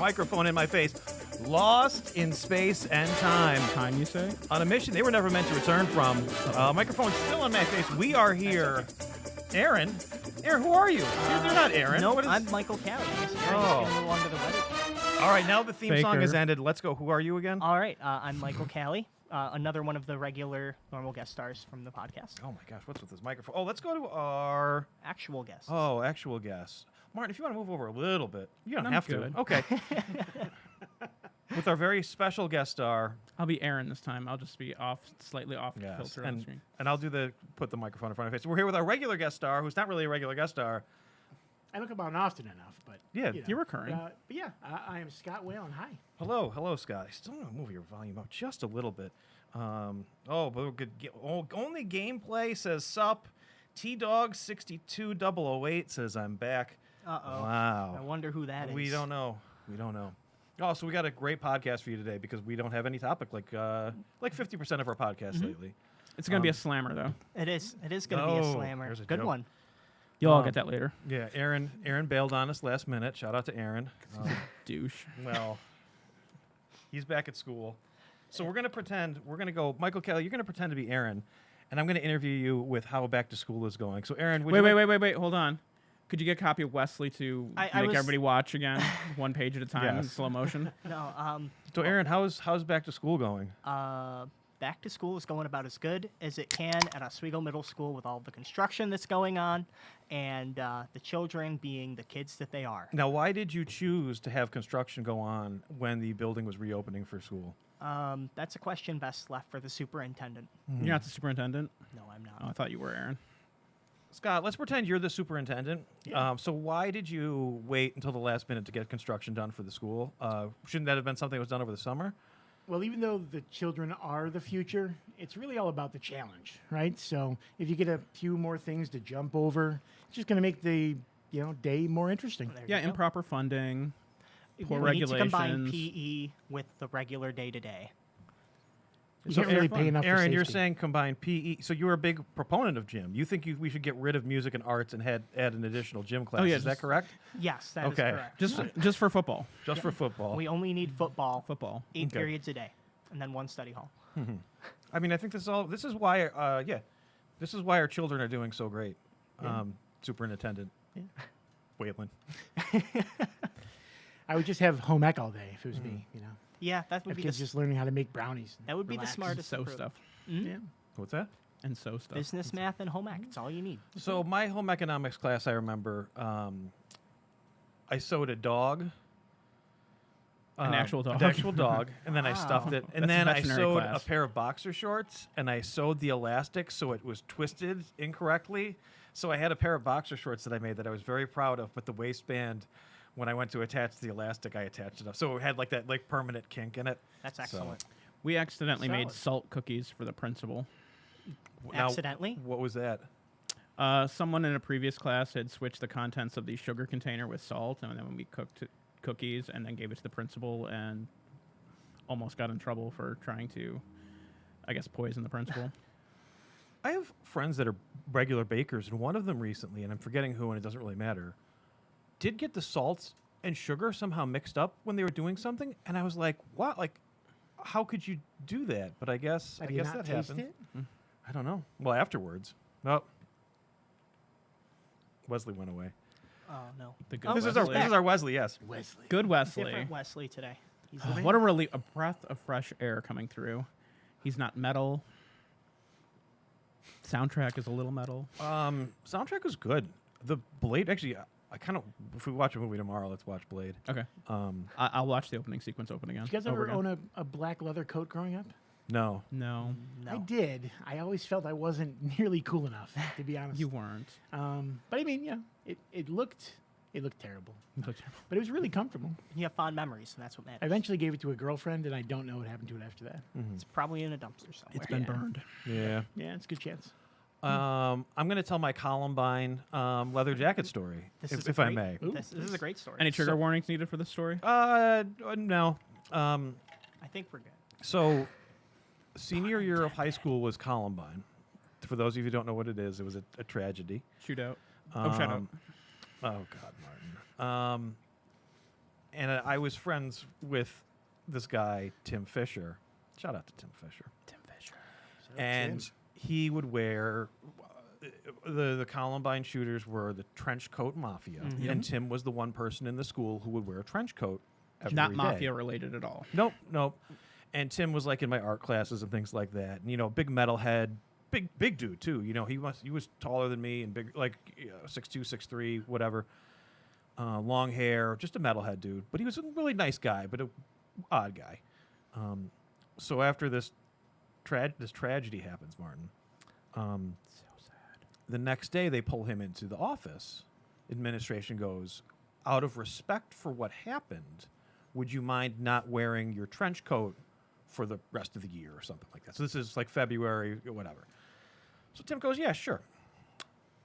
microphone in my face. Lost in space and time. Time, you say? On a mission they were never meant to return from. Microphone's still in my face. We are here. Aaron? Aaron, who are you? You're not Aaron. No, What is- I'm Michael Callie. I guess Aaron's Oh. getting a little under the weather. All right, now the theme song Faker. has ended. Let's go. Who are you again? All right, I'm Michael Callie, another one of the regular normal guest stars from the podcast. Oh my gosh, what's with this microphone? Oh, let's go to our Actual guests. actual guest. Martin, if you want to move over a little bit. You don't I'm have good. to. Okay. With our very special guest star. I'll be Aaron this time. I'll just be slightly off Yes. kilter on the screen. And I'll put the microphone in front of my face. We're here with our regular guest star, who's not really a regular guest star. I don't come on often enough, but Yeah, you're recurring. But yeah, I am Scott Whalen. Hi. Hello, Scott. I still want to move your volume up just a little bit. But we're good. Only gameplay says sup. T-Dog62008 says I'm back. Uh-oh. Wow. I wonder who that is. We don't know. Oh, so we got a great podcast for you today because we don't have any topic like 50% of our podcasts lately. It's going to be a slammer, though. It is. It is going to be a slammer. there's a Good joke. one. You'll all get that later. Yeah, Aaron bailed on us last minute. Shout out to Aaron. Douche. Well, he's back at school. So we're going to go, Michael Kelly, you're going to pretend to be Aaron, and I'm going to interview you with how back to school is going. So Aaron, Wait. Hold on. Could you get a copy of Wesley to I make was- everybody watch again, one page at a time in Yes. slow motion? No, So Aaron, how's back to school going? back to school is going about as good as it can at Oswego Middle School with all the construction that's going on and the children being the kids that they are. Now, why did you choose to have construction go on when the building was reopening for school? That's a question best left for the superintendent. You're not the superintendent? No, I'm not. Oh, I thought you were, Aaron. Scott, let's pretend you're the superintendent. So why did you wait until the last minute to get construction done for the school? Shouldn't that have been something that was done over the summer? Well, even though the children are the future, it's really all about the challenge, right? So if you get a few more things to jump over, it's just going to make the day more interesting. There Yeah, you go. improper funding, poor We need to combine regulations. PE with the regular day-to-day. You can't really pay enough. Aaron, for you're safety. saying combine PE. So you're a big proponent of gym. You think we should get rid of music and arts and add an additional gym class. yeah, Is that just- correct? Yes, that is Okay. correct. Just for football. Just for football. We only need football, Football. 8 Okay. periods a day, and then one study hall. I mean, I think this is why our children are doing so great. Superintendent. Whalen. I would just have home ec all day if it was me. Yeah, that would Have be kids the, just learning how to make brownies. and that would be the relax. smartest So approach. stuff. Yeah. What's that? And so stuff. Business, math, and home ec. That's all you need. So my home economics class, I remember, I sewed a dog. An actual dog? An actual dog, and then I Wow. stuffed it. And That's a then I veterinary sewed class. a pair of boxer shorts, and I sewed the elastic so it was twisted incorrectly. So I had a pair of boxer shorts that I made that I was very proud of, but the waistband, when I went to attach the elastic, I attached it up. So it had that permanent kink in it. That's So- excellent. We accidentally made Solid. salt cookies for the principal. Now, Accidentally? What was that? Someone in a previous class had switched the contents of the sugar container with salt, and then when we cooked cookies and then gave it to the principal and almost got in trouble for trying to, I guess, poison the principal. I have friends that are regular bakers, and one of them recently, and I'm forgetting who, and it doesn't really matter, did get the salt and sugar somehow mixed up when they were doing something, and I was like, "What? Like, how could you do that?" But I guess Did you not that taste happened. it? I don't know. Well, afterwards, no. Wesley went away. Oh, no. The good This is Wesley. our Wesley. Yes. Wesley. Good Wesley. Different Wesley today. He's Oh, what a breath of fresh air coming through. He's not metal. Soundtrack is a little metal. Soundtrack was good. The Blade, actually, I kind of. If we watch a movie tomorrow, let's watch Blade. Okay. I'll watch the opening sequence open again. Did you guys over ever again. own a black leather coat growing up? No. No, I no. did. I always felt I wasn't nearly cool enough, to be honest. you weren't. But I mean, it looked terrible, but it was really comfortable. You have fond memories, and that's what I matters. eventually gave it to a girlfriend, and I don't know what happened to it after that. It's probably in a dumpster somewhere. It's been Yeah. burned. Yeah. Yeah, it's a good chance. I'm going to tell my Columbine leather jacket story, This is if a I great- may. Ooh. This is a great story. Any trigger warnings needed for this story? No. I think we're good. So, senior year of high school was Columbine. For those of you who don't know what it is, it was a tragedy. Shootout. Shut up. Oh God, Martin. and I was friends with this guy, Tim Fisher. Shout out to Tim Fisher. Tim Fisher. And Tim. he would wear the Columbine shooters were the trench coat mafia, and Tim was the one person in the school who would wear a trench coat every Not day. mafia related at all. Nope. And Tim was like in my art classes and things like that. And, you know, big metalhead, big dude too. You know, he was taller than me and big, like 6'2", 6'3", whatever. Long hair, just a metalhead dude. But he was a really nice guy, but a odd guy. So after this tragedy happens, Martin. So sad. The next day, they pull him into the office. Administration goes, out of respect for what happened, would you mind not wearing your trench coat for the rest of the year or something like that? So this is like February or whatever. So Tim goes, yeah, sure.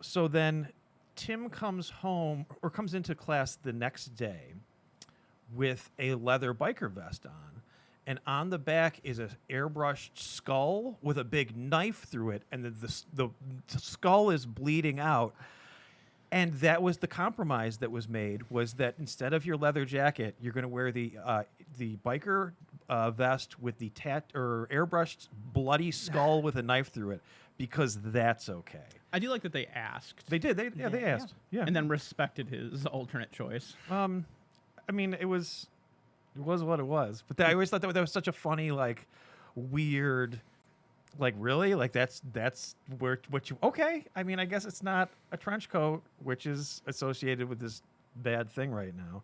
So then Tim comes home or comes into class the next day with a leather biker vest on. And on the back is an airbrushed skull with a big knife through it, and the skull is bleeding out. And that was the compromise that was made, was that instead of your leather jacket, you're going to wear the biker vest with the airbrushed bloody skull with a knife through it, because that's okay. I do like that they asked. They did. They asked. Yeah. And then respected his alternate choice. I mean, it was what it was. But I always thought that was such a funny, like, weird, like, really? Like, that's where what you... Okay. I mean, I guess it's not a trench coat, which is associated with this bad thing right now.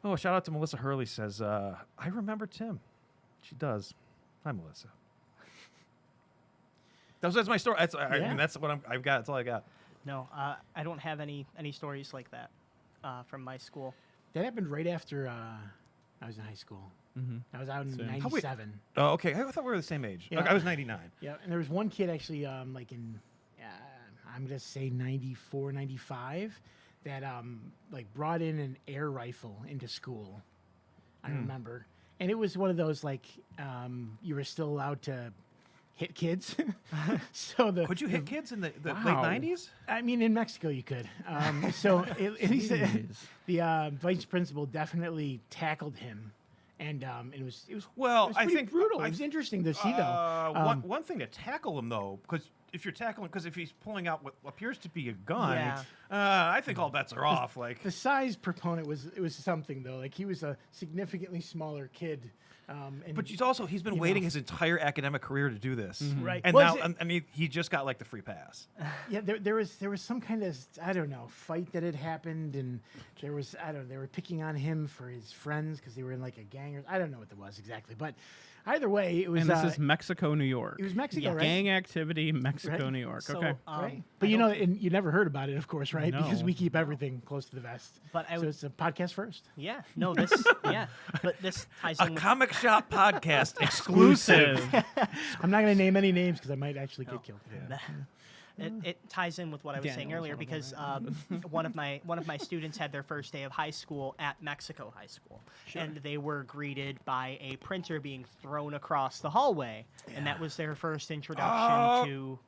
Oh, shout out to Melissa Hurley says, I remember Tim. She does. Hi, Melissa. That's my story. I mean, that's what I've got. That's all I got. No, I don't have any stories like that from my school. That happened right after I was in high school. Mm-hmm. I was out in Same. '97. Oh, okay. I thought we were the same age. Yeah. Okay, I was 99. Yeah, and there was one kid actually, like in, I'm gonna say 94, 95, that like brought in an air rifle into school. I remember, and it was one of those like you were still allowed to hit kids. So Could you hit kids in the Wow. late 90s? I mean, in Mexico you could. So he said the vice principal definitely tackled him, and it was Well, it was I pretty think brutal. It was interesting to see though. one thing to tackle him though, because if you're tackling, because if he's pulling out what appears to be a gun, Yeah. I think all bets are off. Like, The size proponent was something though. Like he was a significantly smaller kid. And but he's been you waiting know. his entire academic career to do this, Right. And Well, now, is it- and he just got like the free pass. yeah, there was some kind of, I don't know, fight that had happened, and there was, I don't know, they were picking on him for his friends because they were in like a gang, or I don't know what it was exactly, but either way, it was. And this is Mexico, New York. it was Mexico, Yeah. right? Gang activity, Mexico, Right. New York. So, Okay. Right. I But you don't know, and you never heard about it, of course, right? Because No. we keep everything close to the vest. But I So would, it's a podcast first. yeah, no, this, yeah, but this ties A in with, comic shop podcast exclusive. I'm not going to name any names because I might actually get killed. it ties in with what I was saying Daniel's earlier, one of because one of my students had their first day of high school at Mexico High School, and they were greeted by a printer being thrown across the hallway, and that was their first introduction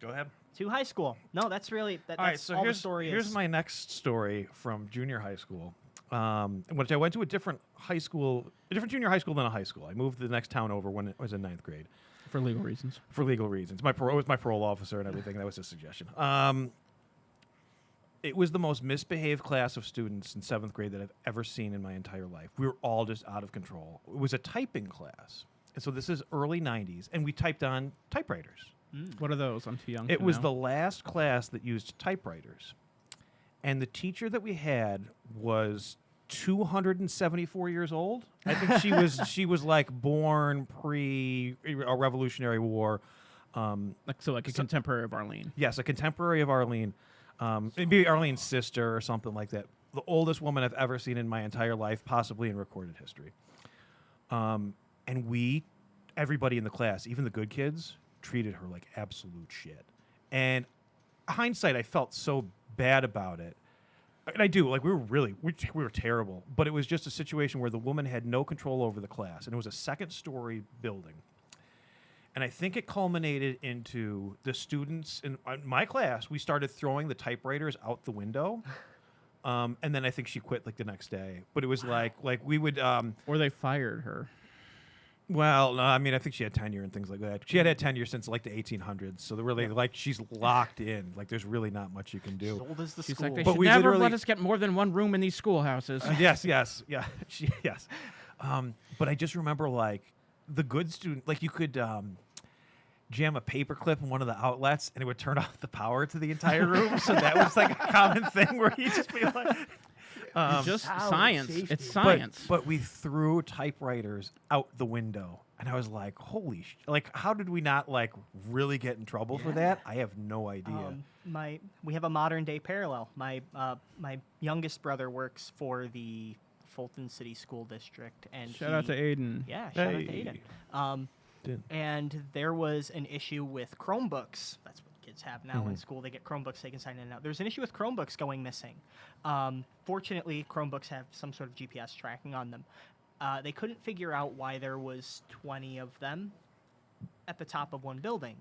Go ahead. to high school. No, that's really that's All right, so all here's the story here's is. my next story from junior high school, which I went to a different junior high school than a high school. I moved to the next town over when I was in 9th grade. For legal reasons. For legal reasons. It was my parole officer and everything. That was his suggestion. It was the most misbehaved class of students in 7th grade that I've ever seen in my entire life. We were all just out of control. It was a typing class. And so this is early 90s, and we typed on typewriters. What are those? I'm too young. It to was know. the last class that used typewriters. And the teacher that we had was 274 years old. I think she was like born pre a Revolutionary War. like a contemporary of Arlene. Yes, a contemporary of Arlene. Maybe Arlene's sister or something like that. The oldest woman I've ever seen in my entire life, possibly in recorded history. And everybody in the class, even the good kids, treated her like absolute shit. And hindsight, I felt so bad about it. And I do, like, we were terrible, but it was just a situation where the woman had no control over the class, and it was a second-story building. And I think it culminated into the students in my class. We started throwing the typewriters out the window And then I think she quit like the next day. But it was like we would. Or they fired her. Well, no, I mean, I think she had tenure and things like that. She had tenure since like the 1800s, so they're really like she's locked in. Like, there's really not much you can She's do. old as the She's school. like, they But should we never literally- let us get more than one room in these schoolhouses. Yes, yes, yeah, yes. But I just remember like the good student, like you could jam a paperclip in one of the outlets, and it would turn off the power to the entire room. So that was like a common thing where you just be like. Just Child science. safety. It's science. But we threw typewriters out the window, and I was like, "Holy! Like, how did we not like really get in trouble for that? I have no idea." We have a modern day parallel. My youngest brother works for the Fulton City School District, and Shout out to Aiden. yeah, shout out to Hey. Aiden. Did. And there was an issue with Chromebooks. That's what kids have now in school. They get Chromebooks, they can sign in and out. There's an issue with Chromebooks going missing. Fortunately, Chromebooks have some sort of GPS tracking on them. They couldn't figure out why there was 20 of them at the top of one building.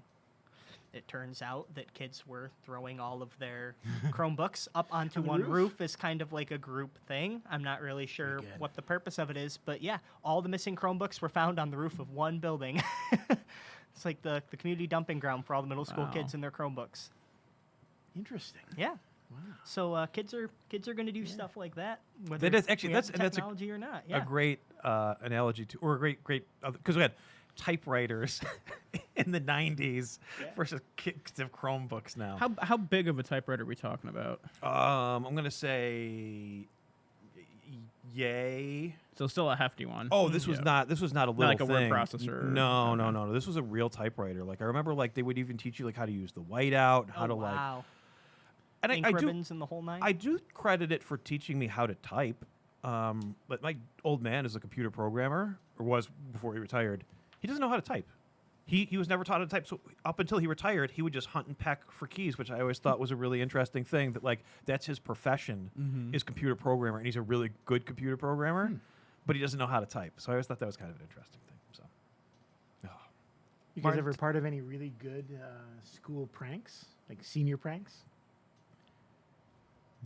It turns out that kids were throwing all of their Chromebooks up onto On the one roof? roof as kind of like a group thing. I'm not really sure good. what the purpose of it is, but yeah, all the missing Chromebooks were found on the roof of one building. It's like the community dumping ground for all the middle school Wow. kids and their Chromebooks. Interesting. Yeah. Wow. So kids are going to do stuff like that, whether That is actually- we have that's- the and that's a- technology or not. Yeah. A great analogy to, or a great because we had typewriters in the 90s versus kids have Chromebooks now. How big of a typewriter are we talking about? I'm gonna say, yay. So still a hefty one. Oh, this was Yeah. not a little like a word thing. processor or No, no, something. no, no. This was a real typewriter. Like I remember, like they would even teach you like how to use the whiteout, how Oh, to like. wow. And Ink I do ribbons and the whole nine. I do credit it for teaching me how to type. But my old man is a computer programmer, or was before he retired. He doesn't know how to type. He was never taught how to type. So up until he retired, he would just hunt and peck for keys, which I always thought was a really interesting thing. That like that's his profession is computer programmer, and he's a really good computer programmer, but he doesn't know how to type. So I always thought that was kind of an interesting thing. So. Oh. You guys Martin, ever part of any really good school pranks, like senior pranks?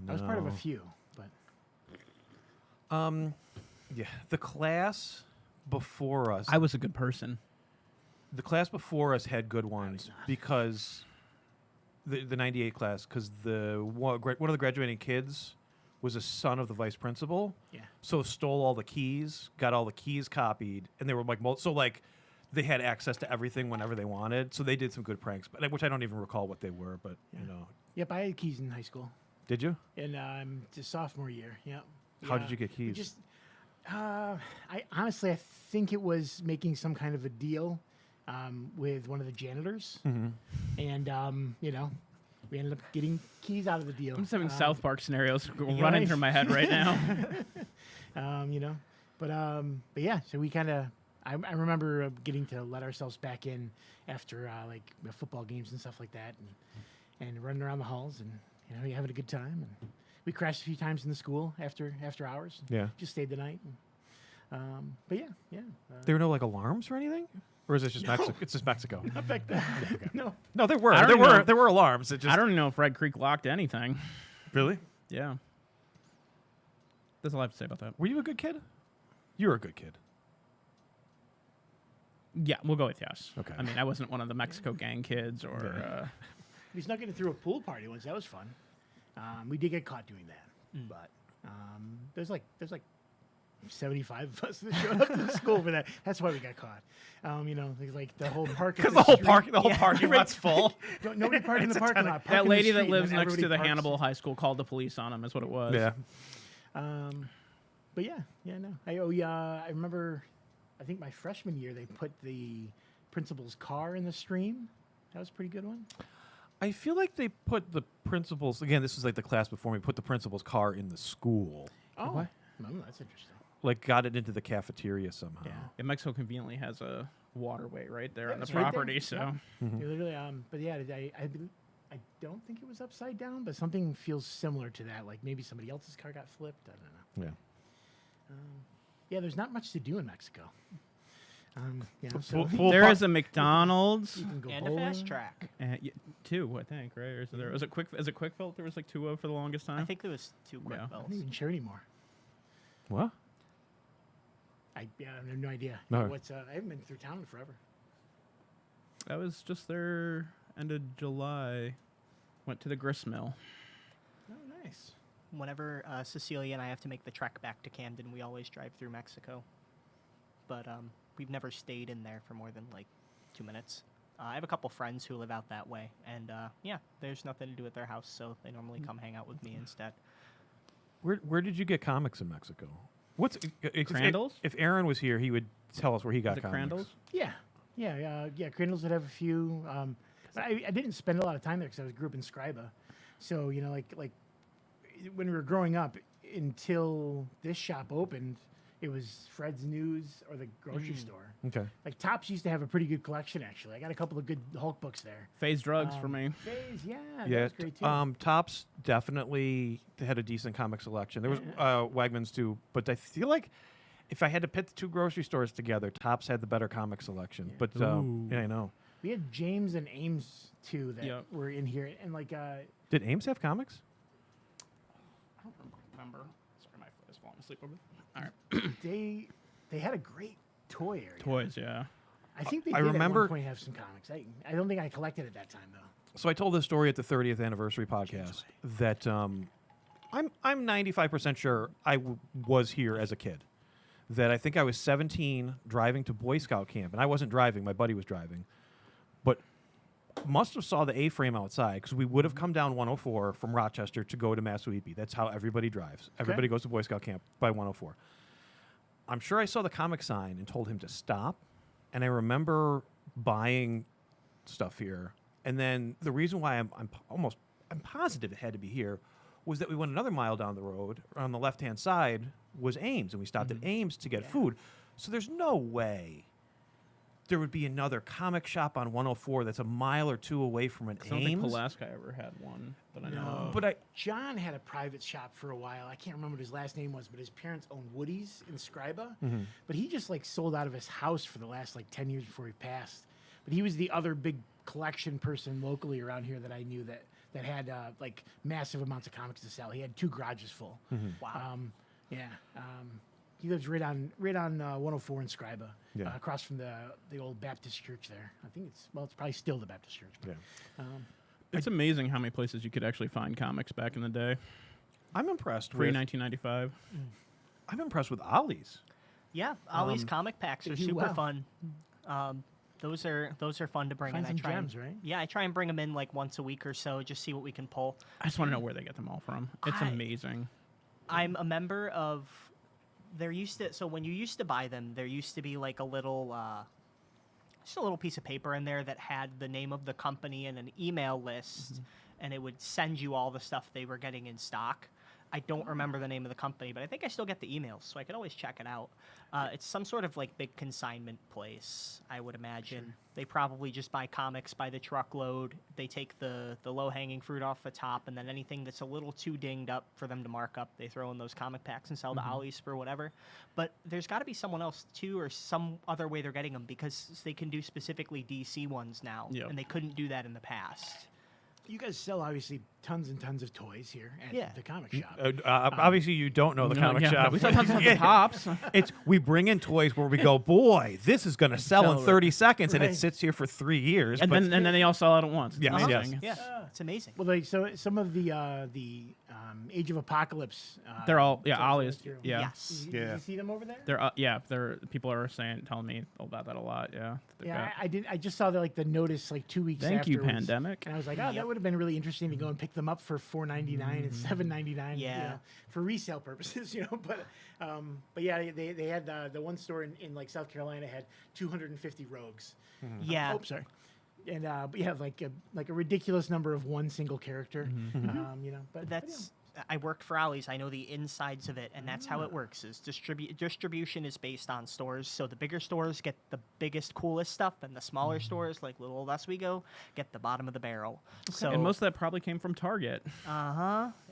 I was part of a No. few, but Yeah, the class before us. I was a good person. The class before us had good ones because the 98 class, because one of the graduating kids was a son of the vice principal. yeah. So stole all the keys, got all the keys copied, and they were like so like they had access to everything whenever they wanted. So they did some good pranks, but which I don't even recall what they were. But you know, Yep, I had keys in high school, did you? and just sophomore year. Yep. How did you get We keys? Just, I honestly, I think it was making some kind of a deal with one of the janitors, and you know, we ended up getting keys out of the deal. I'm just having Um, South Park scenarios running right. through my head right now. You know, but yeah. So we kind of, I remember getting to let ourselves back in after like football games and stuff like that, and running around the halls and having a good time. And we crashed a few times in the school after hours. Yeah. Just stayed the night. But yeah. There were no like alarms or anything, or is it just Mexico? It's just Mexico. Not back then. No. No, there were. I don't There even were. know. There were alarms. It just I don't even know if Red Creek locked anything. really. Yeah. That's all I have to say about that. Were you a good kid? You were a good kid. Yeah, we'll go with yes. Okay. I mean, I wasn't one of the Mexico gang kids or. Yeah. We snuck in through a pool party once. That was fun. We did get caught doing that, but there's like 75 of us that showed up to the school for that. That's why we got caught. Like the whole park. Because the whole parking lot's full. Nobody parked in the parking lot. Park That in the lady that street, lives and next to everybody the parks. Hannibal High School called the police on him, is what it was. Yeah. But yeah, no. I remember. I think my freshman year they put the principal's car in the stream. That was a pretty good one. I feel like they put the principal's again. This was like the class before me. Put the principal's car in the school. Oh, What? That's interesting. Like got it into the cafeteria somehow. Yeah. And Mexico conveniently has a waterway right there on the it's right there. property, so. Yeah. Mm-hmm. You literally, but yeah, I don't think it was upside down, but something feels similar to that. Like maybe somebody else's car got flipped. I don't know. Yeah. Yeah, there's not much to do in Mexico. So Full There par- is a McDonald's. you can go And a bowling. fast track. Two, I think, right? Or is there? Was it quick? Is it quick fill? There was like two of for the longest time. I think there was 2 quick Yeah. I'm bells. not even sure anymore. What? I have no idea. No. I haven't been through town in forever. I was just there end of July. Went to the grist mill. Oh, nice. Whenever Cecilia and I have to make the trek back to Camden, we always drive through Mexico. But we've never stayed in there for more than like 2 minutes. I have a couple friends who live out that way, and there's nothing to do at their house, so they normally come hang out with me instead. Where did you get comics in Mexico? Crandall's? If Aaron was here, he would tell us where he got Is it comics. Crandall's? Yeah. Crandall's would have a few. But I didn't spend a lot of time there because I grew up in Scriba. So, like when we were growing up, until this shop opened, it was Fred's News or the grocery store. Okay. Like Tops used to have a pretty good collection, actually. I got a couple of good Hulk books there. Phase drugs for me. Phase, yeah, Yeah. that's great too. Tops definitely had a decent comic selection. There was Wegmans too, but I feel like if I had to pit the two grocery stores together, Tops had the better comic selection. But Ooh. yeah, I know. We had James and Ames too that Yep. were in here, and like Did Ames have comics? I don't remember. Sorry, my foot is falling asleep over there. All right. they had a great toy area. Toys, yeah. I think they I did remember- at one point have some comics. I don't think I collected at that time though. So I told this story at the 30th anniversary podcast that I'm 95% sure I was here as a kid. That I think I was 17 driving to Boy Scout camp, and I wasn't driving; my buddy was driving. But must have saw the A-frame outside because we would have come down 104 from Rochester to go to Massouipi. That's how everybody drives. Everybody goes to Boy Scout camp by 104. I'm sure I saw the comic sign and told him to stop, and I remember buying stuff here. And then the reason why I'm positive it had to be here was that we went another mile down the road. On the left-hand side was Ames, and we stopped at Ames to get food. So there's no way there would be another comic shop on 104 that's a mile or two away from an I don't think Ames. Pulaski ever had one that I know of. But John had a private shop for a while. I can't remember what his last name was, but his parents owned Woody's in Scriba. But he just like sold out of his house for the last like 10 years before he passed. But he was the other big collection person locally around here that I knew that had like massive amounts of comics to sell. He had 2 garages full. Wow. He lives right on 104 in Scriba, Yeah. across from the old Baptist church there. I think it's probably still the Baptist church. But, It's amazing how many places you could actually find comics back in the day. I'm impressed Pre with 1995. I'm impressed with Ollie's. Yeah, Ollie's comic packs they are do super well. fun. Those are fun to bring Find in. some gems, right? Yeah, I try and bring them in like once a week or so, just see what we can pull. I just want to know where they get them all from. It's I- amazing. I'm a member of. So when you used to buy them, there used to be like a little, just a little piece of paper in there that had the name of the company and an email list, and it would send you all the stuff they were getting in stock. I don't remember the name of the company, but I think I still get the emails, so I could always check it out. It's some sort of like big consignment place, I would imagine. Sure. They probably just buy comics by the truckload. They take the low-hanging fruit off the top, and then anything that's a little too dinged up for them to mark up, they throw in those comic packs and sell to Ollie's for whatever. But there's got to be someone else too, or some other way they're getting them, because they can do specifically DC ones now, Yep. and they couldn't do that in the past. You guys sell obviously tons and tons of toys here at Yeah. the comic shop. Obviously, you don't know the No, comic yeah, shop. We sometimes have the tops. We bring in toys where we go, boy, this is going to sell in Sell it. 30 seconds, and it Right. sits here for 3 years. and but then they all sell out at once. It's Yes, amazing. yes. Yeah, it's amazing. Well, like so, some of the Age of Apocalypse. They're all toys Ollie's. material. Yeah. Yes. Did Yeah. you see them over there? They're people are telling me about that a lot. Yeah. They've Yeah, got- I did. I just saw the notice like 2 weeks. Thank you, afterwards, pandemic. And I was like, oh, Yep. that would have been really interesting to go and pick them up for $4.99 and $7.99. Yeah. For resale purposes, But yeah, they had the one store in like South Carolina had 250 rogues. Yeah. Oh, sorry. And but yeah, like a ridiculous number of one single character. But That's I worked for Ollie's. I know the insides of it, and that's how it works. Is distribution is based on stores. So the bigger stores get the biggest, coolest stuff, and the smaller stores, like Little Old Oswego, get the bottom of the barrel. So and most of that probably came from Target.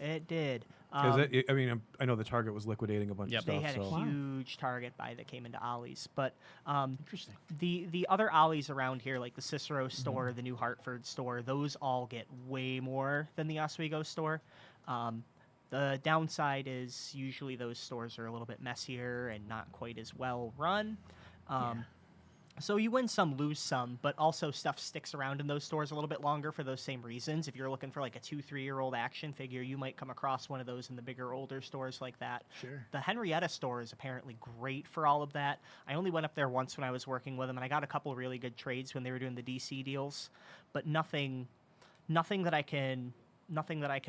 it did. Because I mean, I know the Target was liquidating a bunch Yep. of stuff. They had so. a huge Target buy that came into Ollie's, but Interesting. the other Ollie's around here, like the Cicero Mm-hmm. store, the New Hartford store, those all get way more than the Oswego store. The downside is usually those stores are a little bit messier and not quite as well run. So you win some, lose some, but also stuff sticks around in those stores a little bit longer for those same reasons. If you're looking for like a 2-3-year-old action figure, you might come across one of those in the bigger, older stores like that. Sure. The Henrietta store is apparently great for all of that. I only went up there once when I was working with them, and I got a couple really good trades when they were doing the DC deals, but nothing that I can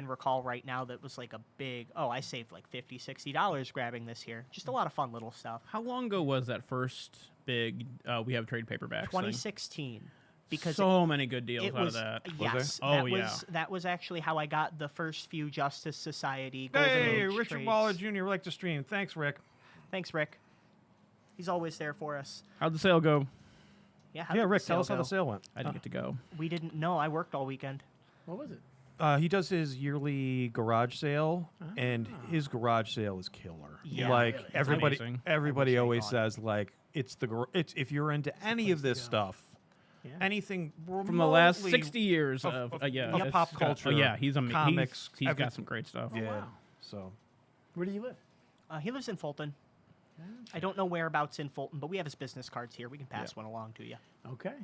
recall right now that was like a big, oh, I saved like $50-$60 grabbing this here. Just a lot of fun little stuff. How long ago was that first big we have trade paperbacks thing? 2016. Because so many good deals it out was, of that. yes, there? that Oh, yeah. that was actually how I got the first few Justice Society Golden Hey, Age Richard trades. Waller Jr. would like to stream. Thanks, Rick. Thanks, Rick. He's always there for us. How'd the sale go? Yeah, how Yeah, did the Rick, tell sale us how go? the sale went. I didn't get to go. We didn't know. I worked all weekend. What was it? He does his yearly garage sale, and his garage sale is killer. Yeah, like really. That's amazing. everybody I always gone. says like it's if you're into any of this stuff, Yeah. anything From the last remotely- 60 years of- of, of yeah, pop it's got- culture, Oh, yeah, he's comics, He's everything. got some great stuff. Yeah. wow. So Where do you live? He lives in Fulton. I don't know whereabouts in Fulton, but we have his business cards here. We can pass one along to you. Okay.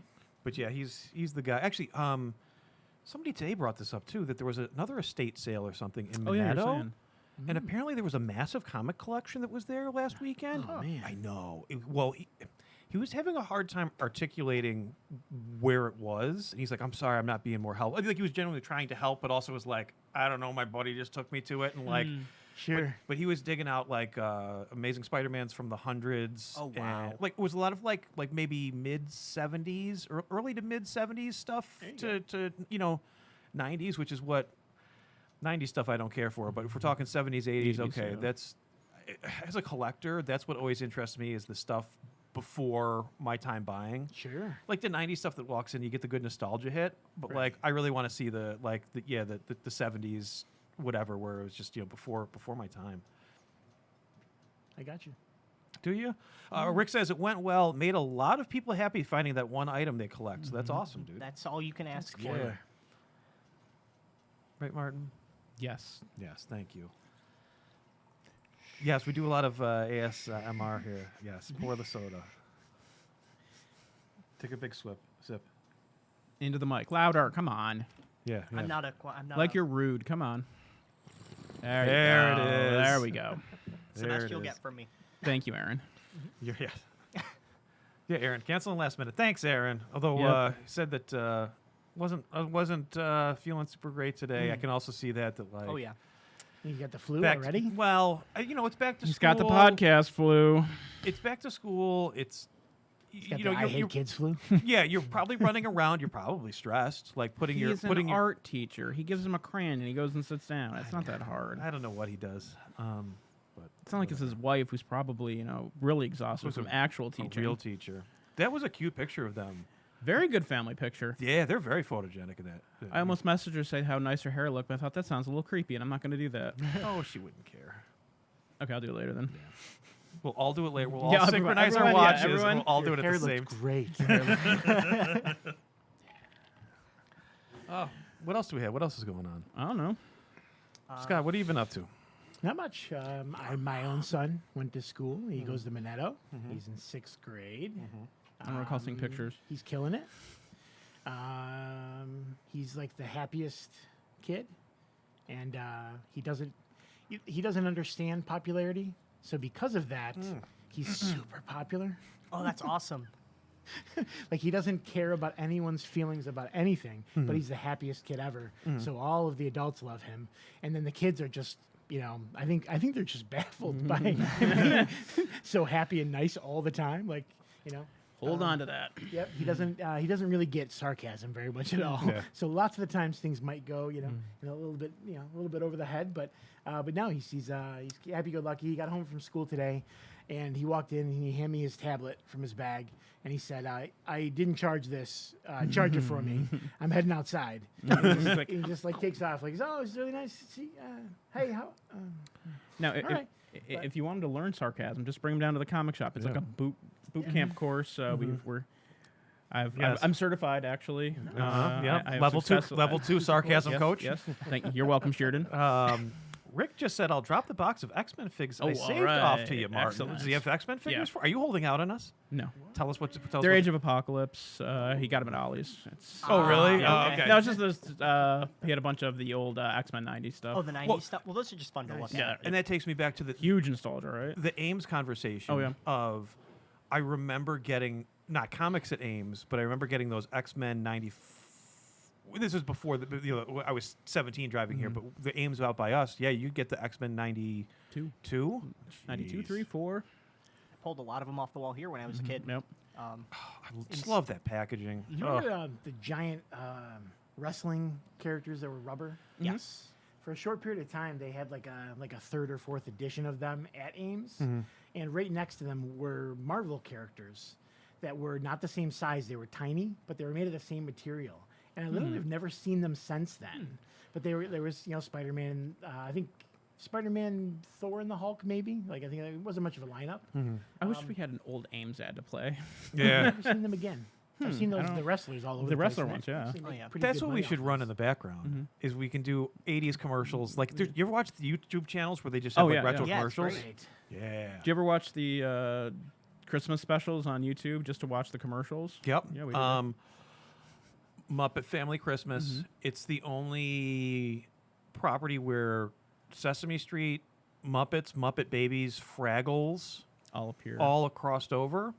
But yeah, he's the guy. Actually, somebody today brought this up too, that there was another estate sale or something in Oh, yeah, you're Minetto, saying. and apparently there was a massive comic collection that was there last weekend. Oh, man. I know. He was having a hard time articulating where it was. And he's like, "I'm sorry, I'm not being more helpful." Like he was genuinely trying to help, but also was like, "I don't know, my buddy just took me to it," and like. Sure. But he was digging out like Amazing Spider-Mans from the hundreds. Oh, wow. And, like it was a lot of like maybe mid 70s or early to mid 70s stuff to 90s, which is what 90s stuff I don't care for. But if we're talking 70s, 80s, 80s, okay, yeah. that's as a collector, that's what always interests me is the stuff before my time buying. Sure. Like the 90s stuff that walks in, you get the good nostalgia hit. But like I really want to see the 70s. Whatever, where it was just before my time. I got you. Do you? Rick says it went well. Made a lot of people happy finding that one item they collect. So that's awesome, dude. That's all you can ask That's for. killer. Right, Martin? Yes. Yes, thank you. Yes, we do a lot of ASMR here. Yes, pour the soda. Take a big sip. Into the mic. Louder. Come on. Yeah. I'm not Like a you're rude. Come on. There There you it go. is. There we go. It's the There best it you'll is. get from me. Thank you, Aaron. Yeah. Yeah, Aaron. Canceling last minute. Thanks, Aaron. Although Yep. he said that wasn't feeling super great today. I can also see that like. Oh yeah. You got the flu Back already? well, it's back to He's school. got the podcast flu. It's back to school. It's He's got you the know I you're, hate you're kids flu. yeah you're probably running around. You're probably stressed. Like putting He's your an art teacher. He gives him a crayon and he goes and sits down. It's not that hard. I don't know what he does. But It's not like it's his wife who's probably really exhausted Was from a- actual a teaching. real teacher. That was a cute picture of them. Very good family picture. Yeah, they're very photogenic in that. I almost messaged her say how nice her hair looked, but I thought that sounds a little creepy, and I'm not going to do that. Oh, she wouldn't care. Okay, I'll do it later then. We'll all do it later. We'll all Yeah, synchronize our everyone, yeah, watches. everyone. And we'll all do Your it hair at the looks same. great. Oh, what else do we have? What else is going on? I don't know. Scott, what have you been up to? Not much. My own son went to school. He goes to Minetto. He's in 6th grade. I don't recall seeing pictures. He's killing it. He's like the happiest kid, and he doesn't understand popularity. So because of that, he's super popular. Oh, that's awesome. Like he doesn't care about anyone's feelings about anything, but he's the happiest kid ever. So all of the adults love him, and then the kids are just, I think they're just baffled by him being so happy and nice all the time. Like, Hold on to that. Yep, he doesn't really get sarcasm very much at all. Yeah. So lots of the times things might go, a little bit over the head, but no, he's happy-go-lucky. He got home from school today, and he walked in and he handed me his tablet from his bag, and he said, "I didn't charge this. Charge it for me. I'm heading outside." And he just like takes off, like, "Oh, it's really nice to see. Hey, how?" Now, right. if you want him to learn sarcasm, just bring him down to the comic shop. It's like a boot camp course. I'm certified actually. I have Level two sarcasm yes, coach. Yes, thank you. You're welcome, Sheridan. Rick just said, "I'll drop the box of X-Men figs I Oh, saved all off to you, right. Martin." Excellent. Does he have X-Men figures? Yeah. Are you holding out on us? No, Tell us what. they're Age of Apocalypse. He got them at Ollie's. Oh, really? Yeah, Oh, okay. No, it's just this. He had a bunch of the old X-Men '90s stuff. Oh, the '90s stuff. Well, those are just fun to look Yeah. at. And that takes me back to the Huge nostalgia, right? Ames conversation. Oh, yeah. Of, I remember getting not comics at Ames, but I remember getting those X-Men '94. This was before I was 17 driving here, but the Ames out by us. Yeah, you get the X-Men '92. 92, 3, 4. I pulled a lot of them off the wall here when I was a kid. Nope. I just love that packaging. You remember the giant wrestling characters that were rubber? Yes. For a short period of time, they had like a third or fourth edition of them at Ames, and right next to them were Marvel characters that were not the same size. They were tiny, but they were made of the same material. And I literally have never seen them since then. But there was Spider-Man. I think Spider-Man, Thor, and the Hulk. Maybe I think it wasn't much of a lineup. I wish we had an old Ames ad to play. Yeah, I've never seen them again. I've seen those the wrestlers all over The the place, wrestler and ones, they yeah. seem like Oh, yeah. pretty that's good what we money should off run those. in the background. Is we can do '80s commercials. Like, you ever watch the YouTube channels where they just have Oh, like yeah, retro yeah. Yeah, it's commercials? great. Yeah. Do you ever watch the Christmas specials on YouTube just to watch the commercials? Yep. Yeah, we did. Muppet Family Christmas. It's the only property where Sesame Street, Muppets, Muppet Babies, Fraggles, All appear. all crossed over.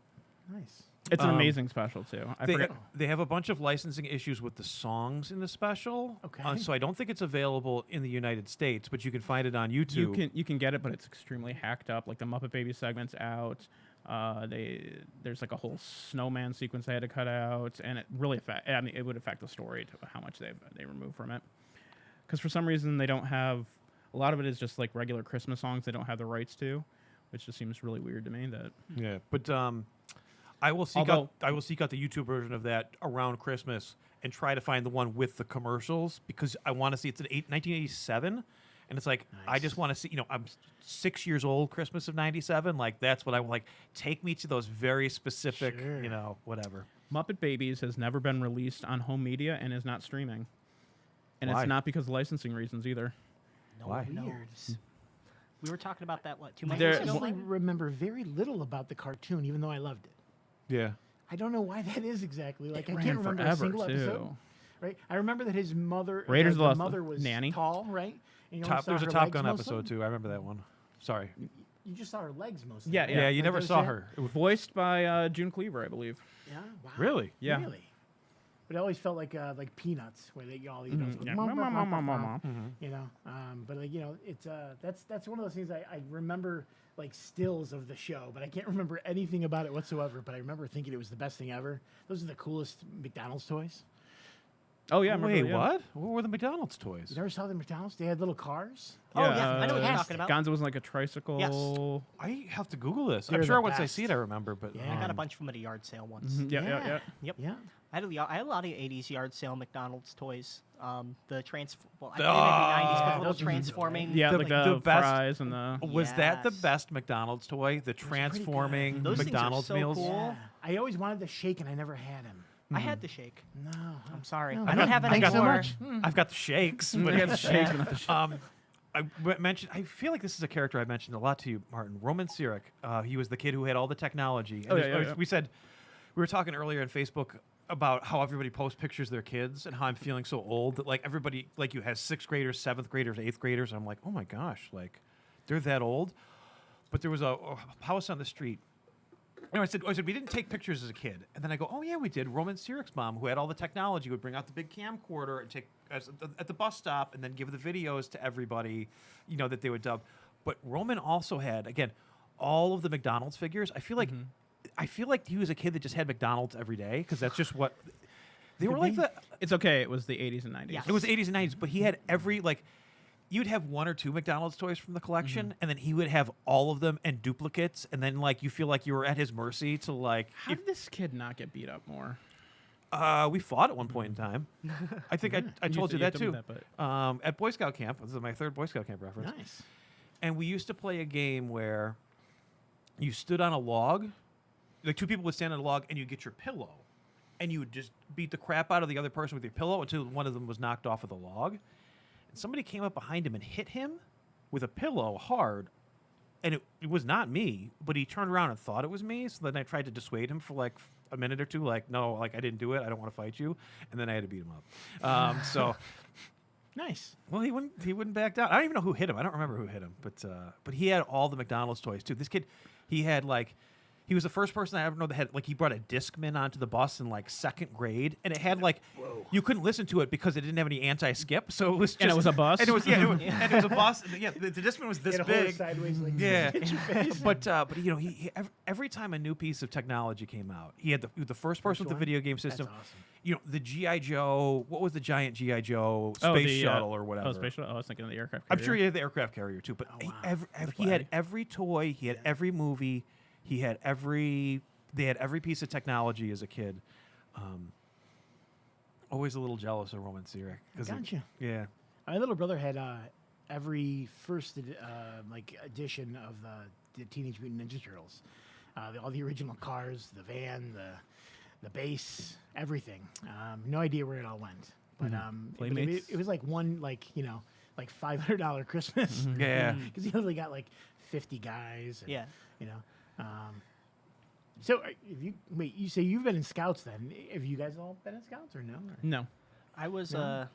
Nice. It's an amazing special too. I forget. They have a bunch of licensing issues with the songs in the special. Okay. So I don't think it's available in the United States, but you can find it on YouTube. You can get it, but it's extremely hacked up. Like the Muppet Baby segment's out. There's like a whole snowman sequence they had to cut out, and it really it would affect the story to how much they remove from it. Because for some reason they don't have a lot of it is just like regular Christmas songs they don't have the rights to, which just seems really weird to me. That Yeah, but I will seek out the YouTube version of that around Christmas and try to find the one with the commercials because I want to see it's 1987. And it's like, I just want to see, I'm 6 years old, Christmas of '97. Like, that's what I like. Take me to those very specific, Sure. whatever. Muppet Babies has never been released on home media and is not streaming, and Why? it's not because of licensing reasons either. No Why? one knows. We were talking about that, 2 months There- I ago? actually remember very little about the cartoon, even though I loved it. Yeah. I don't know why that is exactly. Like, I ran can't remember a forever, single episode. too. Right? I remember that his mother, Raiders of the the Lost mother was Nanny. tall, right? And you only saw There was a her Top legs Gun mostly? episode, too. I remember that one. Sorry. You just saw her legs mostly. Yeah, right? Yeah, you Like, never that was saw it? her. It was- Voiced by June Cleaver, I believe. Yeah. Wow. Really? Yeah. Really. But it always felt like Peanuts, where they all eat those. Yeah. You know, but it's that's one of those things I remember like stills of the show, but I can't remember anything about it whatsoever. But I remember thinking it was the best thing ever. Those are the coolest McDonald's toys. Oh yeah, I remember, Wait, yeah. what? What were the McDonald's toys? You never saw the McDonald's? They had little cars. Oh, yeah, I know what you're talking about. Gonzo was like a tricycle. I have to Google this. They're I'm sure the once I best. see it, I remember. But Yeah. I got a bunch from at a yard sale once. Yeah. Yep. Yeah. I had a lot of '80s yard sale McDonald's toys. The Oh, maybe '90s, but yeah, little those are transforming. Yeah, The- like the the best- fries and the. Was that the Yes. best McDonald's toy? The transforming Those things are McDonald's so meals? cool. Yeah. I always wanted the shake, and I never had him. I had the shake. No. I'm sorry, No. I don't have it Thanks so anymore. much. I've got the shakes. I got the shakes, but not the Mentioned. I feel like this is a character I mentioned a lot to you, Martin. Roman Sirik. He was the kid who had all the technology. And Oh, yeah. We were talking earlier on Facebook about how everybody posts pictures of their kids and how I'm feeling so old that like everybody like you has 6th graders, 7th graders, 8th graders. And I'm like, oh my gosh, like they're that old. But there was a house on the street. And I said, we didn't take pictures as a kid. And then I go, oh, yeah, we did. Roman Sirik's mom, who had all the technology, would bring out the big camcorder and take us at the bus stop and then give the videos to everybody, that they would dub. But Roman also had, again, all of the McDonald's figures. I feel like he was a kid that just had McDonald's every day because that's just what they were like. It's okay. It was the 80s and 90s. Yeah. It was the 80s and 90s, but he had every you'd have one or two McDonald's toys from the collection, and then he would have all of them and duplicates, and then like you feel like you were at his mercy to like. How did this kid not get beat up more? We fought at one point in time. I think I told you that too. At Boy Scout camp, this is my third Boy Scout camp reference. Nice. And we used to play a game where you stood on a log, like two people would stand on a log, and you get your pillow, and you would just beat the crap out of the other person with your pillow until one of them was knocked off of the log. And somebody came up behind him and hit him with a pillow hard, and it was not me, but he turned around and thought it was me. So then I tried to dissuade him for like a minute or two, like, no, like I didn't do it. I don't want to fight you. And then I had to beat him up. So. Nice. Well, he wouldn't back down. I don't even know who hit him. I don't remember who hit him, but he had all the McDonald's toys too. This kid, he had like, he was the first person I ever know that had like he brought a Discman onto the bus in like second grade, and it had like you couldn't listen to it because it didn't have any anti-skip, so it was just, And it was a bus? and it was and it was a bus. And the Discman was this Get a hold big. sideways like Yeah, hit your face. but you know, every time a new piece of technology came out, he had the first person with the one? video game system. That's awesome. You know, the G.I. Joe. What was the giant G.I. Joe space shuttle or whatever? Oh, space shuttle. I was thinking of the aircraft I'm carrier. sure he had the aircraft carrier too, but Oh, wow. he had every toy, he had every movie, he had they had every piece of technology as a kid. Always a little jealous of Roman Sirak. Gotcha. Yeah. My little brother had every first edition of the Teenage Mutant Ninja Turtles, all the original cars, the van, the base, everything. No idea where it all went, but Playmates? it was like one like $500 Christmas. Yeah. Because he only got like 50 guys. And, Yeah. You know. So you say you've been in Scouts then? Have you guys all been in Scouts or no? Or? No. I was a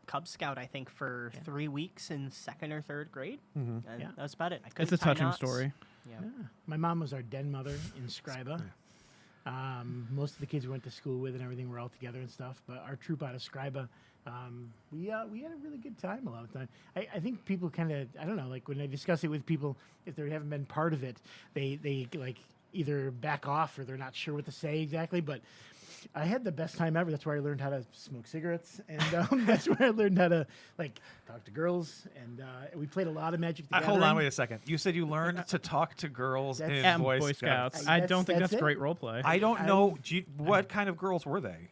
Cub Scout, I think, for 3 weeks in second or third grade. And Yeah. that's about it. I It's couldn't a tie touching knots. story. Yeah. Yeah. My mom was our den mother in Scriba. Most of the kids we went to school with and everything were all together and stuff. But our troop out of Scriba, we had a really good time a lot of the time. I think people kind of, I don't know, like when I discuss it with people, if they haven't been part of it, they like either back off or they're not sure what to say exactly. But I had the best time ever. That's where I learned how to smoke cigarettes, and that's where I learned how to like talk to girls. And we played a lot of Magic the Gathering. Hold on, wait a second. You said you learned to talk to girls That's- in And Boy Boy Scouts. Scouts. I don't think that's that's it. great role play. I don't know. What kind of girls were they?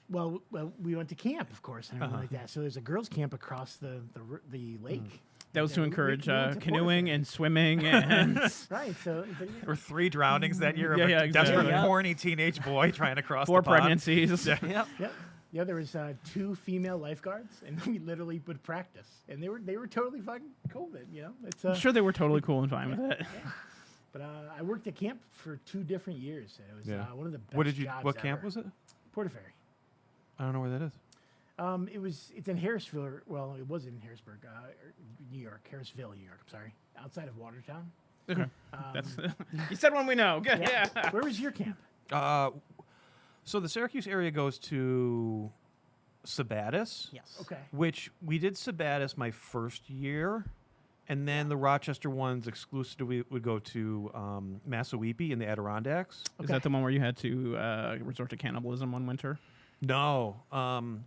Well, we went to camp, of course, and everything like that. So there's a girls' camp across the lake. That was to Yeah, we encourage went to canoeing Porterford. and swimming and Right. So There were 3 drownings that year of Yeah, a yeah, exactly. desperate, Yeah. horny teenage boy trying to cross 4 the pond. pregnancies. Yep. Yep. Yeah, there was 2 female lifeguards, and we literally would practice, and they were totally fucking cool. Then it's I'm sure they were totally cool and fine with it. But I worked at camp for 2 different years. And it was Yeah. one of the best. What did you? jobs What camp ever. was it? Portaferry. I don't know where that is. It's in Harrisville. Well, it was in Harrisburg, New York. Harrisville, New York. I'm sorry, outside of Watertown. Okay. That's you said one we know. Good. Yeah. Where was your camp? So the Syracuse area goes to Sabattis. Yes. Okay. Which we did Sabattis my first year, and then the Rochester ones exclusively would go to Massawepie in the Adirondacks. Is that the one where you had to resort to cannibalism one winter? No,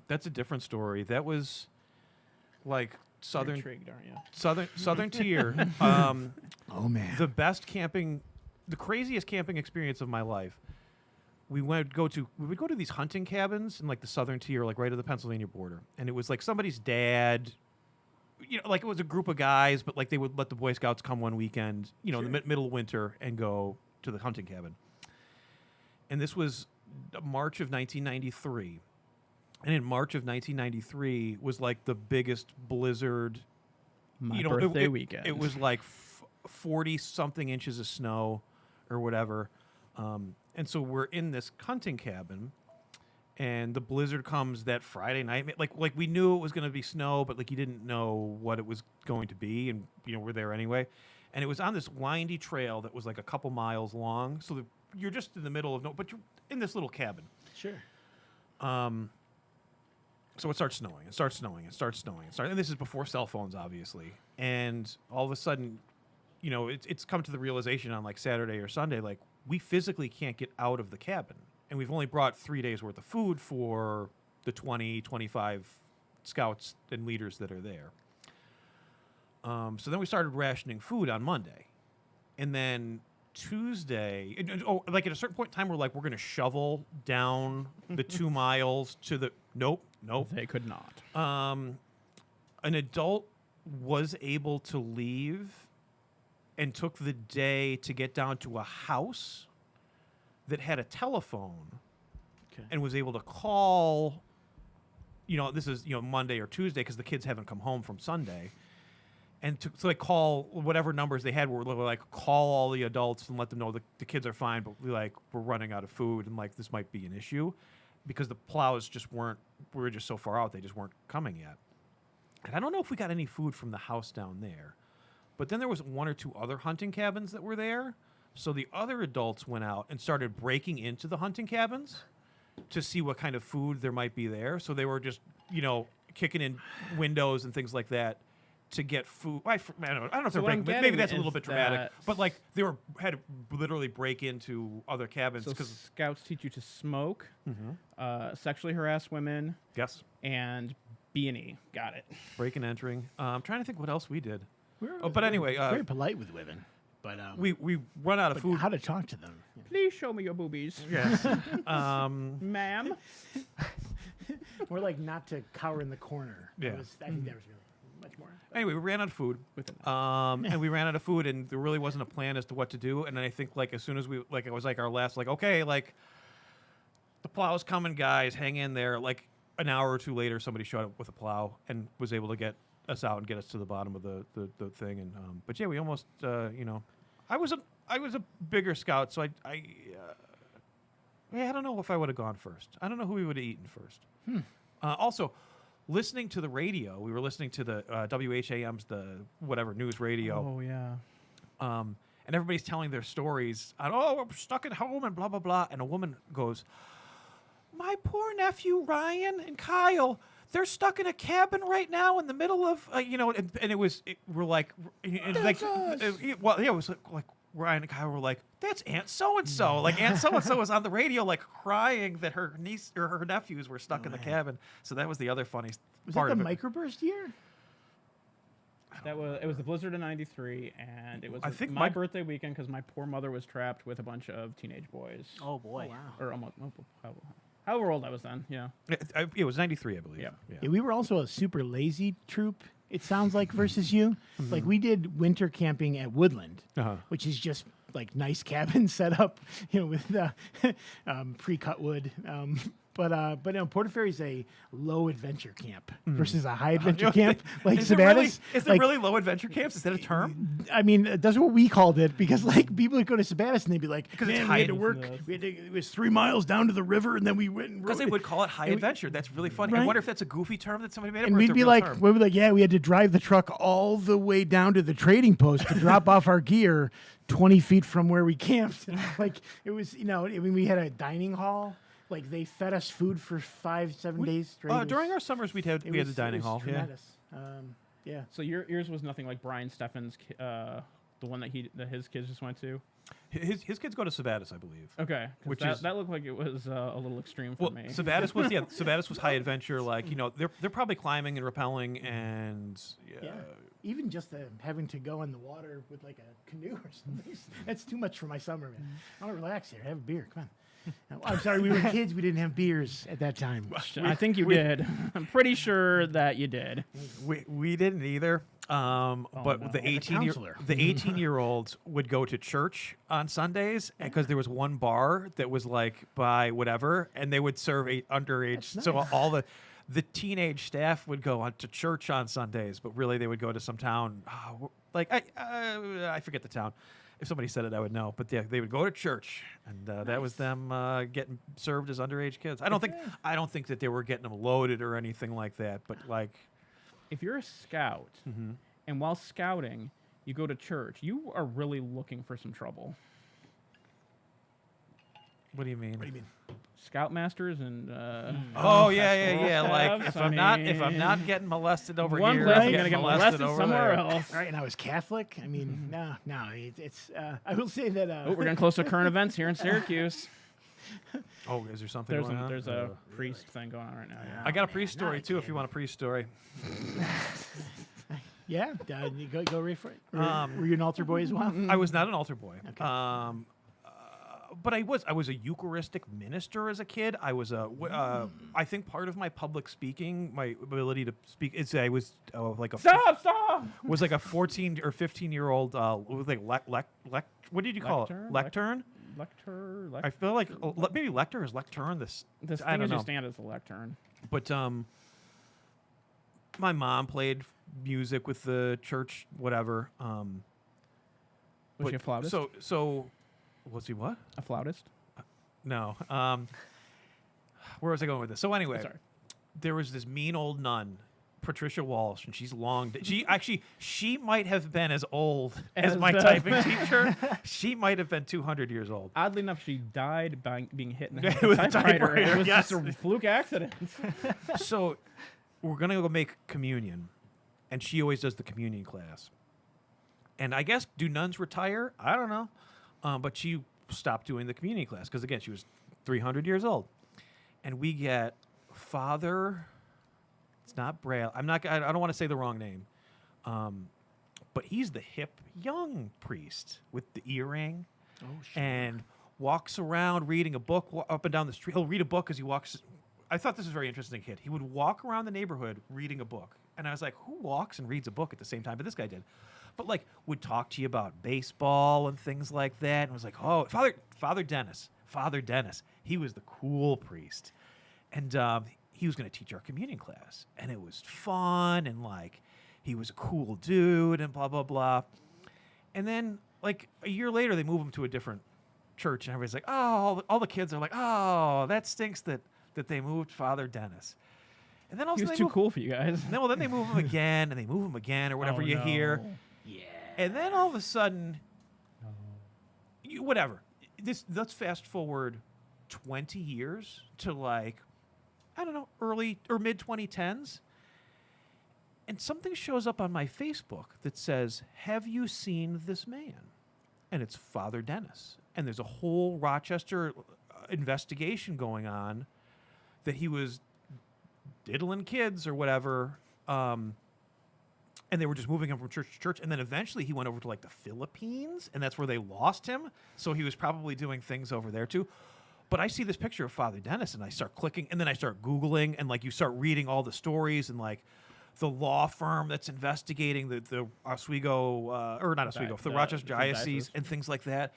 that's a different story. That was like You're intrigued, aren't you? southern tier. Oh man. The best camping, the craziest camping experience of my life. We would go to these hunting cabins in like the southern tier, like right at the Pennsylvania border, and it was like somebody's dad. Like it was a group of guys, but like they would let the Boy Scouts come one weekend, in the middle of winter, and go to the hunting cabin. And this was March of 1993, and in March of 1993 was like the biggest blizzard. My it- birthday it- weekend. It was like 40 something inches of snow, or whatever. And so we're in this hunting cabin, and the blizzard comes that Friday night. Like we knew it was going to be snow, but like you didn't know what it was going to be, and we're there anyway. And it was on this windy trail that was like a couple miles long. So you're just in the middle of but you're in this little cabin. Sure. So it starts snowing. And this is before cell phones, obviously. And all of a sudden, it's come to the realization on like Saturday or Sunday, like we physically can't get out of the cabin. And we've only brought 3 days worth of food for the 20, 25 scouts and leaders that are there. So then we started rationing food on Monday, and then Tuesday. Like at a certain point in time, we're like, we're going to shovel down the 2 miles to the. Nope. They could not. An adult was able to leave and took the day to get down to a house that had a telephone and was able to call, this is, Monday or Tuesday because the kids haven't come home from Sunday. And so they call whatever numbers they had were like, call all the adults and let them know the kids are fine, but we're running out of food and like this might be an issue because the plows we were just so far out, they just weren't coming yet. And I don't know if we got any food from the house down there. But then there was 1 or 2 other hunting cabins that were there. So the other adults went out and started breaking into the hunting cabins to see what kind of food there might be there. So they were just, kicking in windows and things like that to get food. I don't know if they're breaking, maybe that's a little bit dramatic. But like had to literally break into other cabins. So scouts teach you to smoke, sexually harass women. Yes. And B&E. Got it. Break and entering. I'm trying to think what else we did. But anyway, very polite with women, but we run out of food. How to talk to them? Please show me your boobies. Yes, ma'am. Or like not to cower in the corner. Yeah. I think that was really much more. Anyway, we ran out of food. And we ran out of food, and there really wasn't a plan as to what to do. And then I think like as soon as it was like our last okay, like the plow's coming, guys, hang in there. Like an hour or 2 later, somebody showed up with a plow and was able to get us out and get us to the bottom of the thing. And but yeah, we almost I was a bigger scout, so I don't know if I would have gone first. I don't know who we would have eaten first. Also, listening to the radio, we were listening to the WHAM's the whatever news radio. Oh yeah. And everybody's telling their stories. And, we're stuck at home and blah blah blah. And a woman goes, "My poor nephew Ryan and Kyle, they're stuck in a cabin right now in the middle of and we're like, it was like Ryan and Kyle were like, that's Aunt so and so. Like Aunt so and so was on the radio like crying that her niece or her nephews were stuck in the cabin. So that was the other funny part. Was that the microburst year? It was the blizzard of '93, and it was my birthday weekend because my poor mother was trapped with a bunch of teenage boys. Oh boy! Oh, wow. Or almost. However old I was then, yeah. It was 93, I believe. Yeah. We were also a super lazy troop, it sounds like, versus you. Like, we did winter camping at Woodland, which is just, like, nice cabins set up, with pre-cut wood. But no, Porter Ferry's a low adventure camp versus a high adventure camp. Like Sabatis. Is there really low adventure camps? Is that a term? I mean, that's what we called it because like people would go to Sabatis and they'd be like, because it's we high had to work. It was 3 miles down to the river and then we went and because they would call it high adventure. That's really funny. Right? I wonder if that's a goofy term that somebody made up. And or we'd it's a be real like, term. yeah, we had to drive the truck all the way down to the trading post to drop off our gear 20 feet from where we camped. Like it was, we had a dining hall. Like they fed us food for 5-7 days straight. During our summers, we had the dining hall. Tremendous. Yeah. So yours was nothing like Brian Steffen's, the one that his kids just went to. His kids go to Sabatis, I believe. Okay, that looked like it was a little extreme for me. Sabatis was Sabatis was high adventure. Like they're probably climbing and rappelling and Even just having to go in the water with like a canoe or something. That's too much for my summer, man. I want to relax here. Have a beer. Come on. I'm sorry, we were kids. We didn't have beers at that time. I think you did. I'm pretty sure that you did. We didn't either. But the 18-year-olds would go to church on Sundays because there was one bar that was like by whatever, and they would serve underage. Nice. So all the teenage staff would go on to church on Sundays, but really they would go to some town. I forget the town. If somebody said it, I would know. But yeah, they would go to church, and that was them getting served as underage kids. I don't think that they were getting them loaded or anything like that. But like, if you're a scout, and while scouting, you go to church, you are really looking for some trouble. What do you mean? Scoutmasters and yeah. Like if I'm not getting molested over one here, place I'm I'm gonna get molested over somewhere there. else. Right, and I was Catholic. I mean, no, it's. I will say that. We're getting close to current events here in Syracuse. Oh, is there something going on? There's a priest thing going on right now. Yeah. I got a priest story too. If you want a priest story. Yeah, you go right for it. Were you an altar boy as well? I was not an altar boy. Okay. But I was a Eucharistic minister as a kid. I was I think part of my public speaking, my ability to speak, is I was like a Stop! was like a 14 or 15-year-old with like what did you call it? Lectern. Lecture. I feel like maybe lector is lectern. This I thing don't is know. your stand as a lectern. But my mom played music with the church, whatever. Was she a flautist? So, was he what? A flautist? No. Where was I going with this? So anyway, Sorry. there was this mean old nun, Patricia Walsh, and she's long. She might have been as old as my typing teacher. She might have been 200 years old. Oddly enough, she died by being hit in the head With with a a typewriter. typewriter, It was yes. just a fluke accident. So we're gonna go make communion, and she always does the communion class. And I guess, do nuns retire? I don't know, but she stopped doing the communion class because again, she was 300 years old, and we get Father. It's not Braille. I don't want to say the wrong name, but he's the hip young priest with the earring, and walks around reading a book up and down the street. He'll read a book as he walks. I thought this was a very interesting kid. He would walk around the neighborhood reading a book, and I was like, who walks and reads a book at the same time? But this guy did. But like, would talk to you about baseball and things like that, and was like, oh, Father Dennis. He was the cool priest, and he was going to teach our communion class, and it was fun, and like, he was a cool dude, and blah blah blah. And then like a year later, they move him to a different church, and everybody's like, oh, all the kids are like, oh, that stinks that they moved Father Dennis. And then also He was too cool for you guys. then they move him again, and they move him again, or whatever you hear. Yeah. And then all of a sudden, whatever. Let's fast forward 20 years to like, I don't know, early or mid 2010s. And something shows up on my Facebook that says, have you seen this man? And it's Father Dennis. And there's a whole Rochester investigation going on that he was diddling kids or whatever. And they were just moving him from church to church. And then eventually he went over to like the Philippines, and that's where they lost him. So he was probably doing things over there too. But I see this picture of Father Dennis, and I start clicking, and then I start Googling, and like you start reading all the stories, and like the law firm that's investigating the Oswego, or not Oswego, the Rochester Diocese and things like that.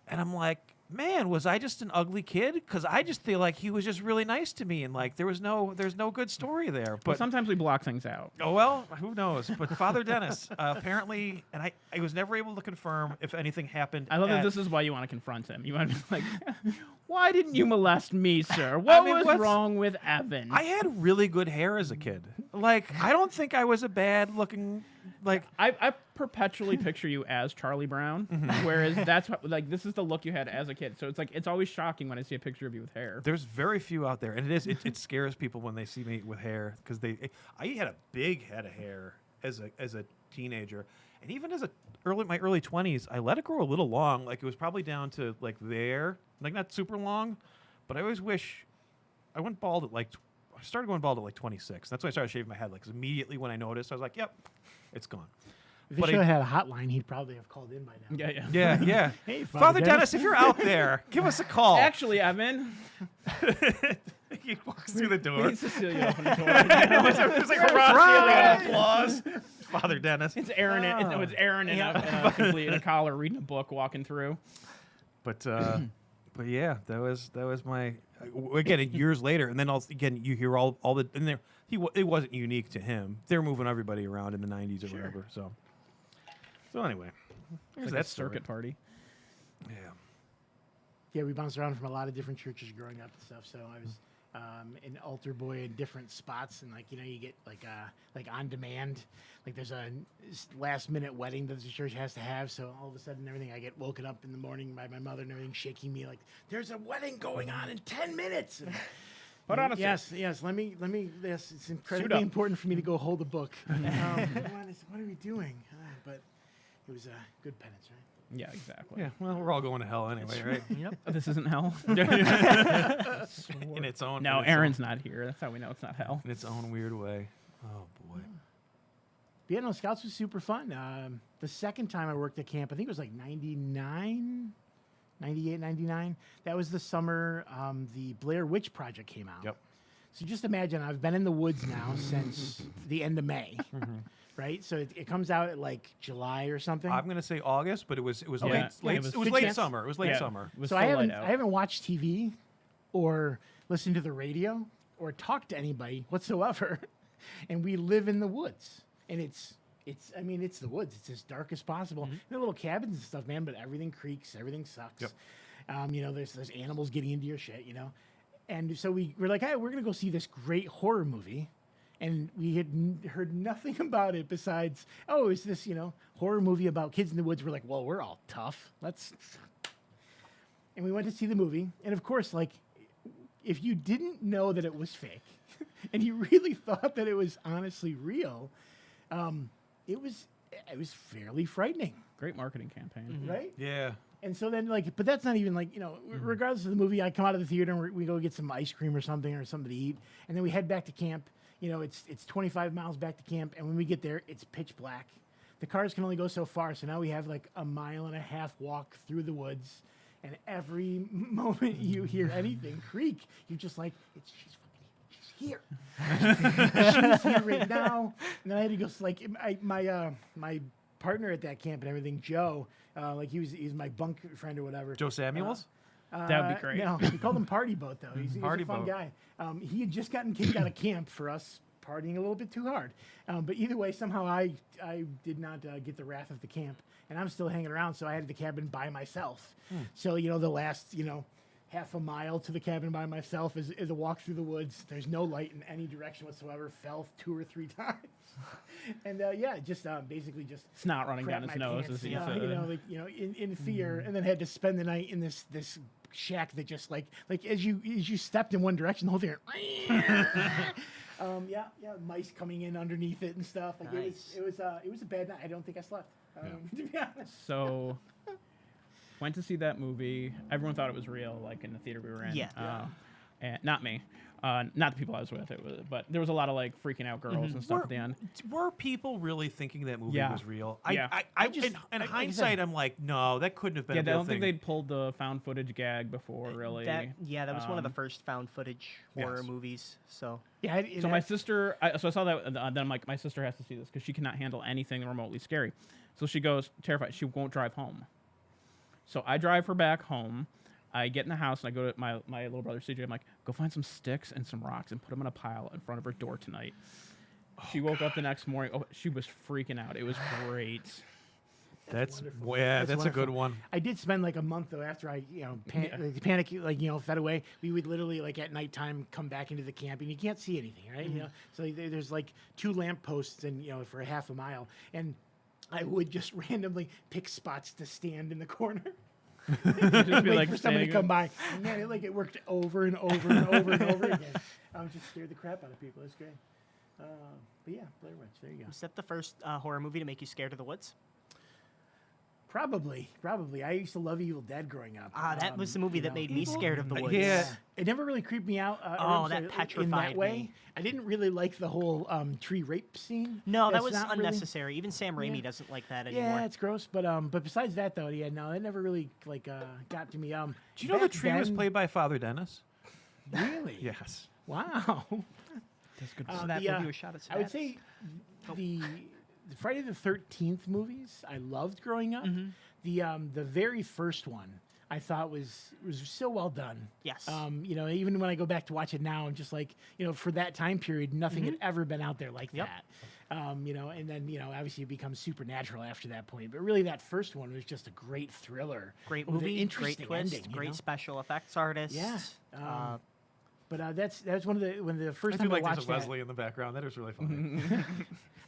And I'm like, man, was I just an ugly kid? Because I just feel like he was just really nice to me, and like there's no good story there. But But sometimes we block things out. oh well, who knows? But Father Dennis apparently, and I was never able to confirm if anything happened. I love that at- this is why you want to confront him. You want to be like, why didn't you molest me, sir? What was what's- wrong with Evan? I had really good hair as a kid. Like I don't think I was a bad looking. Like I perpetually picture you as Charlie Brown, whereas that's what, like, this is the look you had as a kid. So it's like, it's always shocking when I see a picture of you with hair. there's very few out there, and it scares people when they see me with hair because I had a big head of hair as a teenager, and even as my early 20s, I let it grow a little long. Like it was probably down to like there, like not super long, but I always wish I went bald at like. I started going bald at like 26. That's when I started shaving my head. Like 'cause immediately when I noticed, I was like, "Yep, it's gone." If But he I- had a hotline, he'd probably have called in by now. Yeah. Yeah, yeah. Hey, Father Dennis, if you're out there, give us a call. Actually, Evan, He walks through the door. need Cecilia open the door. There's like a round applause. Father Dennis. It's Aaron. It's Aaron in a collar reading a book, walking through. But yeah, that was my again years later, and then again you hear all the and there it wasn't unique to him. They're moving everybody around in the 90s or whatever. So anyway, there's It's that like a story. circuit party. Yeah. Yeah, we bounced around from a lot of different churches growing up and stuff. So I was an altar boy in different spots, and like you get like on demand, like there's a last minute wedding that the church has to have. So all of a sudden, everything I get woken up in the morning by my mother and everything shaking me like there's a wedding going on in 10 minutes. And, Put on a yes. Let me. Yes, it's Suit incredibly up. important for me to go hold a book. What are we doing? But it was a good penance, right? Yeah, exactly. Yeah. Well, we're all going to hell anyway, right? Yep. This isn't hell. In its own. No, in its own- Aaron's not here. That's how we know it's not hell. in its own weird way. Oh boy. Yeah, no, Scouts was super fun. The second time I worked at camp, I think it was like 99, 98, 99. That was the summer the Blair Witch Project came out. Yep. So just imagine, I've been in the woods now since the end of May, right? So it comes out at like July or something. I'm gonna say August, but it was Yeah, late it was late chance. summer. It was late Yeah. summer. It was So still I light haven't out. I haven't watched TV or listened to the radio or talked to anybody whatsoever, and we live in the woods, and it's the woods. It's as dark as possible. There are little cabins and stuff, man, but everything creaks, everything sucks. Yep. There's animals getting into your shit, and so we're like, hey, we're gonna go see this great horror movie. And we had heard nothing about it besides, oh, it's this, horror movie about kids in the woods. We're like, well, we're all tough. And we went to see the movie. And of course, like, if you didn't know that it was fake and you really thought that it was honestly real, it was fairly frightening, Great marketing campaign. right? Yeah. And so then, like, but that's not even like, regardless of the movie, I come out of the theater and we go get some ice cream or something to eat. And then we head back to camp. It's 25 miles back to camp. And when we get there, it's pitch black. The cars can only go so far. So now we have like a 1.5 mile walk through the woods. And every moment you hear anything creak, you're just like, she's here. She's here right now. And then I had to go, like, my partner at that camp and everything, Joe, he's my bunk friend or whatever. Joe Samuels. That would be great. No, we called him Party Boat, though. He's Party a fun Boat. guy. He had just gotten kicked out of camp for us partying a little bit too hard. But either way, somehow I did not get the wrath of the camp, and I'm still hanging around, so I had the cabin by myself. So, the last, half a mile to the cabin by myself is a walk through the woods. There's no light in any direction whatsoever. Fell 2 or 3 times. And basically just Snot running crap down his my nose pants, as he said. in fear, and then had to spend the night in this shack that just like as you stepped in one direction, the whole thing. Mice coming in underneath it and stuff. Like Nice. it was a bad night. I don't think I slept. To be honest. So, went to see that movie. Everyone thought it was real, like in the theater we were in. Yeah. And not me. Not the people I was with. But there was a lot of like freaking out girls and stuff at the end. Were people really thinking that movie Yeah. was real? Yeah. In hindsight, I'm like, no, that couldn't have been Yeah, a I real don't think thing. they'd pulled the found footage gag before, really. That was one of the Um, first found footage horror yes. movies. So Yeah. So my sister, so I saw that, and then I'm like, my sister has to see this because she cannot handle anything remotely scary. So she goes terrified. She won't drive home. So I drive her back home. I get in the house and I go to my little brother CJ. I'm like, go find some sticks and some rocks and put them in a pile in front of her door tonight. She woke up the next morning. Oh, she was freaking out. It was great. That's wonderful. that's a wonderful. good one. I did spend like a month though after I panic fed away. We would literally like at nighttime come back into the camp and you can't see anything, right? So there's like 2 lampposts and for a half a mile, and I would just randomly pick spots to stand in the corner. Just be Wait like for somebody to standing come up. by. And man, it worked over and over and over and over again. Just scared the crap out of people. It's great. But yeah, Blair Witch. There you go. was that the first horror movie to make you scared of the woods? Probably. I used to love Evil Dead growing up. That was the movie that made me scared of the woods. Yeah. It never really creeped me out. That in petrified that way. me. I didn't really like the whole tree rape scene. No, that That's was not really- unnecessary. Even Sam Raimi Yeah. doesn't like that anymore. Yeah, it's gross. But besides that though, yeah, no, it never really got to me. Do you know the tree was played by Father Dennis? Really? Yes. Wow. That's good. So that movie was shot at I would say the Friday the 13th movies I loved growing up. The very first one I thought was so well done. Yes. Even when I go back to watch it now, I'm just like, for that time period, nothing had ever been out there like Yep. that. And then, obviously it becomes supernatural after that point. But really that first one was just a great thriller. Great with an movie, interesting great twist, ending, great special effects artist. Yeah. Uh, But that's one of the first I time do I like watched there's a that. Leslie in the background. That is really funny.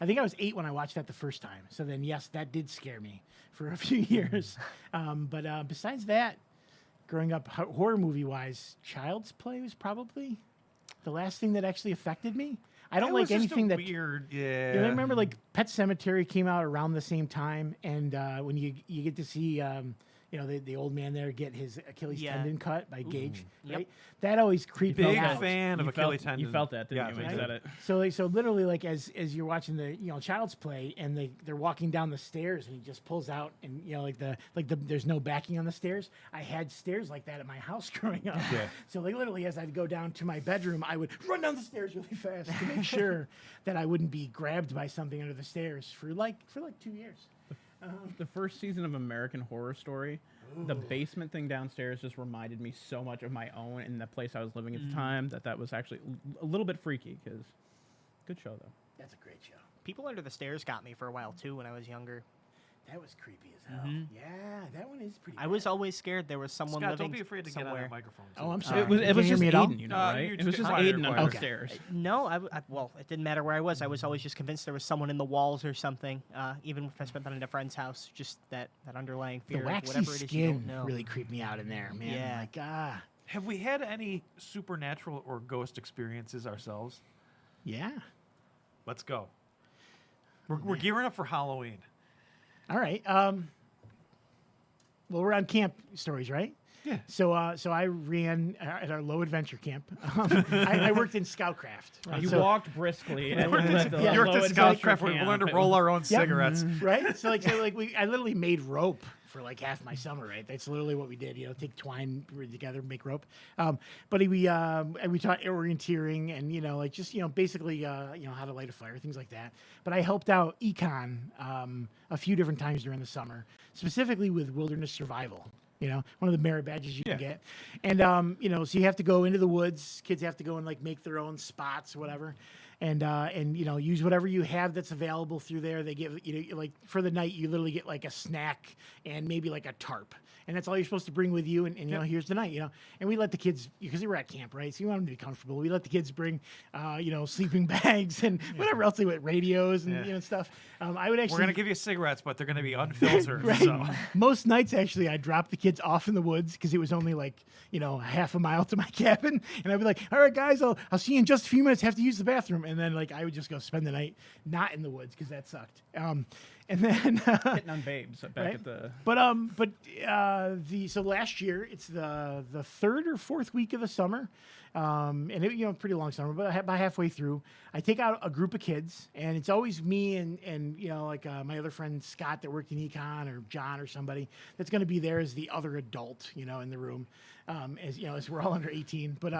I think I was 8 when I watched that the first time. So then, yes, that did scare me for a few years. But besides that, growing up horror movie wise, Child's Play was probably the last thing that actually affected me. I don't It like was just a anything that. weird. Yeah. I remember like Pet Cemetery came out around the same time, and when you get to see the old man there get his Achilles Yeah. tendon cut by Gage, Yep. right? That always creeped me Big out. fan of You Achilles felt, tendon. you felt that, didn't you, when I you did. said it? So literally like as you're watching the Child's Play and they're walking down the stairs and he just pulls out and there's no backing on the stairs. I had stairs like that at my house growing up. Yeah. So like literally as I'd go down to my bedroom, I would run down the stairs really fast to make sure that I wouldn't be grabbed by something under the stairs for like 2 years. The first season of American Horror Story, the basement thing downstairs just reminded me so much of my own in the place I was living at the time that was actually a little bit freaky. Because good show though. That's a great show. People Under the Stairs got me for a while too when I was younger. That was creepy as hell. Yeah, that one is pretty. I was always scared there was someone Scott, living don't be afraid to get on somewhere. that microphone. Oh, I'm too. sorry. It was You can't just hear me at all? Aiden, you know, No, right? you It was just just quieter, Aiden under quieter. the stairs. No, well, it didn't matter where I was. I was always just convinced there was someone in the walls or something. Even if I spent that at a friend's house, just that underlying The fear of waxy whatever it is you don't skin know. really creeped me out in there, man. Yeah. Like Have we had any supernatural or ghost experiences ourselves? yeah. Let's go. We're gearing up for Halloween. All right. Well, we're on camp stories, right? Yeah. So I ran at our low adventure camp. I worked in Scoutcraft. Right? You So- walked briskly and We're let the yeah. You're low at the adventure Scoutcraft. We camp. learned to roll our own Yep. cigarettes. right? So I literally made rope for like half my summer, right? That's literally what we did. Take twine together, make rope. But we taught orienteering and just basically how to light a fire, things like that. But I helped out econ a few different times during the summer, specifically with wilderness survival. One of the merit badges you can get. And, so you have to go into the woods. Kids have to go and like make their own spots or whatever. And use whatever you have that's available through there. They give, like for the night, you literally get like a snack and maybe like a tarp. And that's all you're supposed to bring with you. And here's the night, And we let the kids, because they were at camp, right? So you want them to be comfortable. We let the kids bring, sleeping bags and whatever else they want, radios and stuff. I would actually. We're going to give you cigarettes, but they're going to be unfiltered. Right. So. Most nights, actually, I dropped the kids off in the woods because it was only like, half a mile to my cabin. And I'd be like, all right, guys, I'll see you in just a few minutes. Have to use the bathroom. And then, like, I would just go spend the night not in the woods because that sucked. And then. Hitting on babes back Right? at the. So last year, it's the third or fourth week of the summer. And it, pretty long summer, but about halfway through, I take out a group of kids, and it's always me and my other friend Scott that worked in econ, or John or somebody that's going to be there as the other adult, in the room, as we're all under 18. But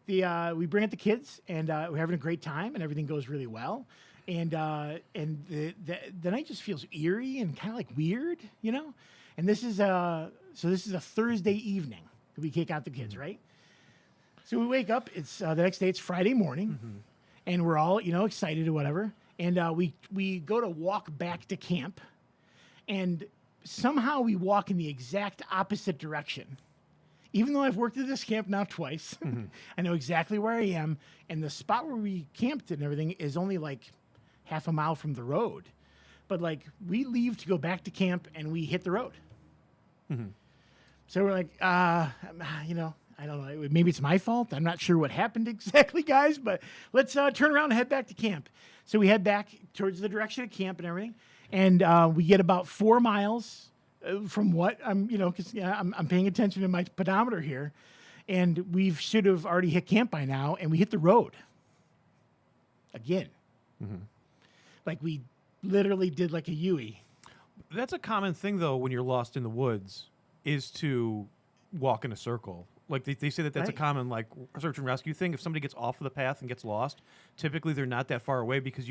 we bring out the kids, and we're having a great time, and everything goes really well. And the night just feels eerie and kind of like weird, And this is a Thursday evening that we kick out the kids, right? So we wake up. It's the next day. It's Friday morning, and we're all excited or whatever. And we go to walk back to camp, and somehow we walk in the exact opposite direction. Even though I've worked at this camp now twice, I know exactly where I am, and the spot where we camped and everything is only like half a mile from the road. But like we leave to go back to camp, and we hit the road. So we're like, I don't know. Maybe it's my fault. I'm not sure what happened exactly, guys, but let's turn around and head back to camp. So we head back towards the direction of camp and everything. And we get about 4 miles from what I'm, because I'm paying attention to my pedometer here. And we should have already hit camp by now. And we hit the road again. Like we literally did like a Yui. That's a common thing, though, when you're lost in the woods, is to walk in a circle. Like they say that's a Right. common like search and rescue thing. If somebody gets off of the path and gets lost, typically they're not that far away because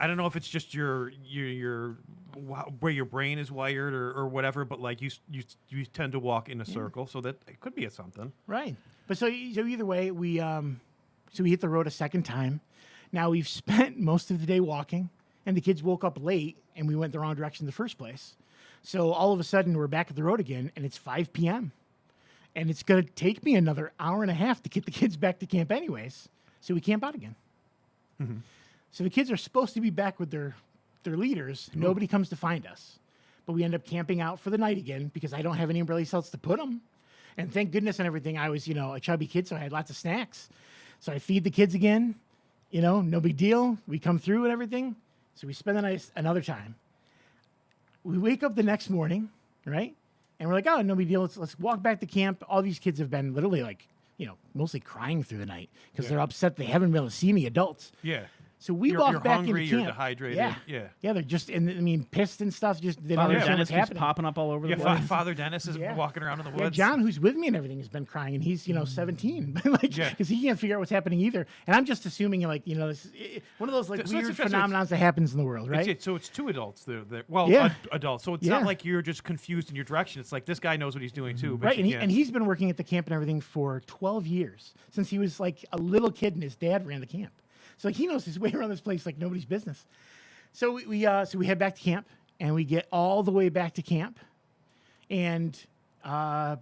I don't know if it's just your where your brain is wired or whatever, but like you tend to walk in a circle, so that it could be something. Right. But so either way, we hit the road a second time. Now we've spent most of the day walking, and the kids woke up late, and we went the wrong direction in the first place. So all of a sudden, we're back at the road again, and it's 5 p.m. And it's going to take me another hour and a half to get the kids back to camp anyways. So we camp out again. So the kids are supposed to be back with their leaders. Nobody comes to find us. But we end up camping out for the night again because I don't have any place else to put them. And thank goodness and everything, I was, a chubby kid, so I had lots of snacks. So I feed the kids again, no big deal. We come through and everything. So we spend the night another time. We wake up the next morning, right? And we're like, oh, no big deal. Let's walk back to camp. All these kids have been literally like, mostly crying through the night because they're upset they haven't been able to see any adults. Yeah. So we You're walk back hungry, into you're camp. dehydrated. Yeah. Yeah. Yeah, they're just, pissed and stuff. Just they don't Father understand Dennis what's keeps happening. popping up all over the Yeah, place. Father Dennis is Yeah. walking around in the Yeah, woods. John, who's with me and everything, has been crying, and he's 17, like Yeah. because he can't figure out what's happening either. And I'm just assuming this is one of those like So it's weird interesting. phenomenons that happens in the world, right? So it's two adults. Well, Yeah. adults. So it's Yeah. not like you're just confused in your direction. It's like this guy knows what he's doing too. But Right, you and, can't. and he's been working at the camp and everything for 12 years since he was like a little kid, and his dad ran the camp. So like, he knows his way around this place like nobody's business. So we head back to camp, and we get all the way back to camp, and I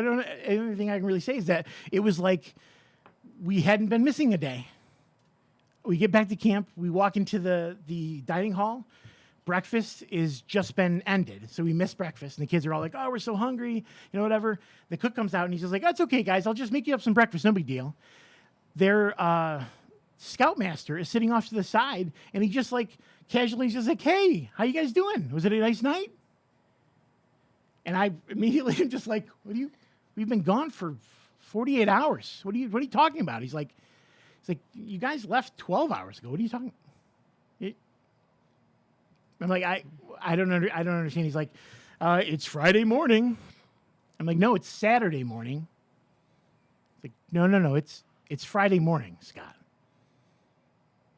don't know, anything I can really say is that it was like we hadn't been missing a day. We get back to camp, we walk into the dining hall. Breakfast is just been ended, so we missed breakfast, and the kids are all like, "Oh, we're so hungry," whatever. The cook comes out and he's just like, "That's okay, guys. I'll just make you up some breakfast. No big deal." Their scoutmaster is sitting off to the side, and he just like casually is just like, "Hey, how you guys doing? Was it a nice night?" And I immediately am just like, We've been gone for 48 hours. What are you talking about?" He's like, "You guys left 12 hours ago. What are you talking?" I'm like, I don't understand. He's like, "It's Friday morning." I'm like, "No, it's Saturday morning." He's like, no, it's Friday morning, Scott.